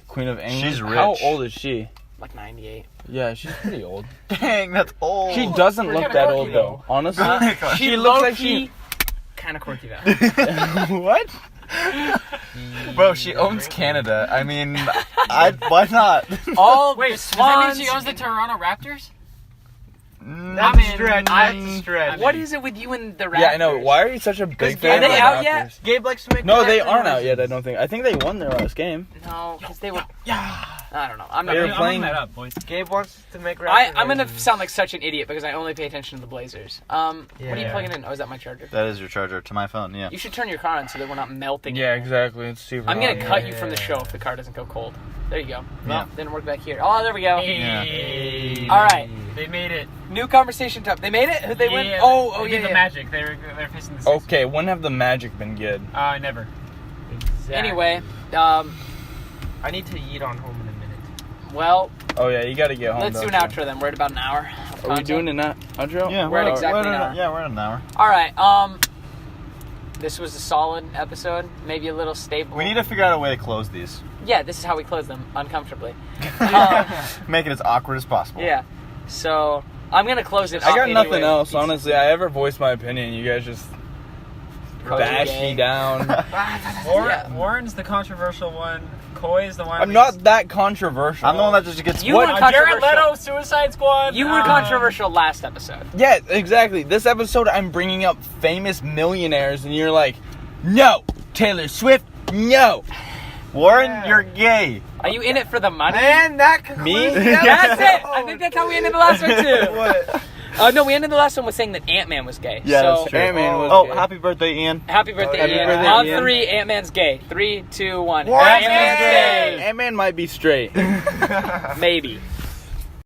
Queen of England. She's How rich. old is she? like 98. Yeah, she's pretty old. Dang, that's old. She doesn't look that old though. Honestly, she looks like she. Kind of quirky though. What? Bro, she owns Canada. I mean, why not? All Wait, the does that mean swans. she owns the Toronto Raptors? That's a stretch. That's a stretch. What is it with you and the Raptors? Yeah, I know. Why are you such a big Are fan of they the out Raptors? yet? Gabe likes to make. No, they connections. aren't out yet. I don't think. I think they won their last game. No, because they were. I don't know. I'm not. They're I'm playing- looking that up, boys. Gabe wants to make. I'm gonna sound like such an idiot because I only pay attention to the Blazers. What are you Yeah. plugging in? Oh, is that my charger? That is your charger to my phone. Yeah. You should turn your car on so that we're not melting. Yeah, in here. exactly. It's super. I'm gonna hot. cut you from the show if the car doesn't go cold. There you go. Yeah. Well, didn't work back here. Oh, there we go. Hey. All right. They made it. New conversation top. They made it? Who'd they win? Yeah, Oh, they yeah, beat the yeah. Magic. They're facing the Sixers. Okay, when have the Magic been good? Never. Exactly. Anyway, I need to eat on home in a minute. well, Oh yeah, you gotta get home. let's do an outro then. We're at about an hour. Are we doing an outro? Yeah, We're at exactly an hour. Yeah, we're at an hour. All right. This was a solid episode. Maybe a little stable. We need to figure out a way to close these. Yeah, this is how we close them uncomfortably. Make it as awkward as possible. Yeah. So I'm gonna close it. I up got nothing anyway. else, honestly. I ever voiced my opinion, you guys just Coach bash gay. me down. Yeah. Warren's the controversial one. Coy's the one. I'm not that controversial. I'm the one that just gets. You What? were Jared controversial. Leto, Suicide Squad. You were controversial last episode. Yeah, exactly. This episode, I'm bringing up famous millionaires, and you're like, no, Taylor Swift, no. Warren, you're gay. Are you in it for the money? And that concludes Me? the That's episode. it. I think that's how we ended the last one too. What? No, we ended the last one with saying that Ant-Man was gay. Yeah, so, that's true. Ant-Man was Oh, gay. happy birthday, Ian. Happy birthday, Happy Ian. birthday, On Ian. 3, Ant-Man's gay. 3, 2, 1. Warren's Ant-Man's gay. gay. Ant-Man might be straight. Maybe.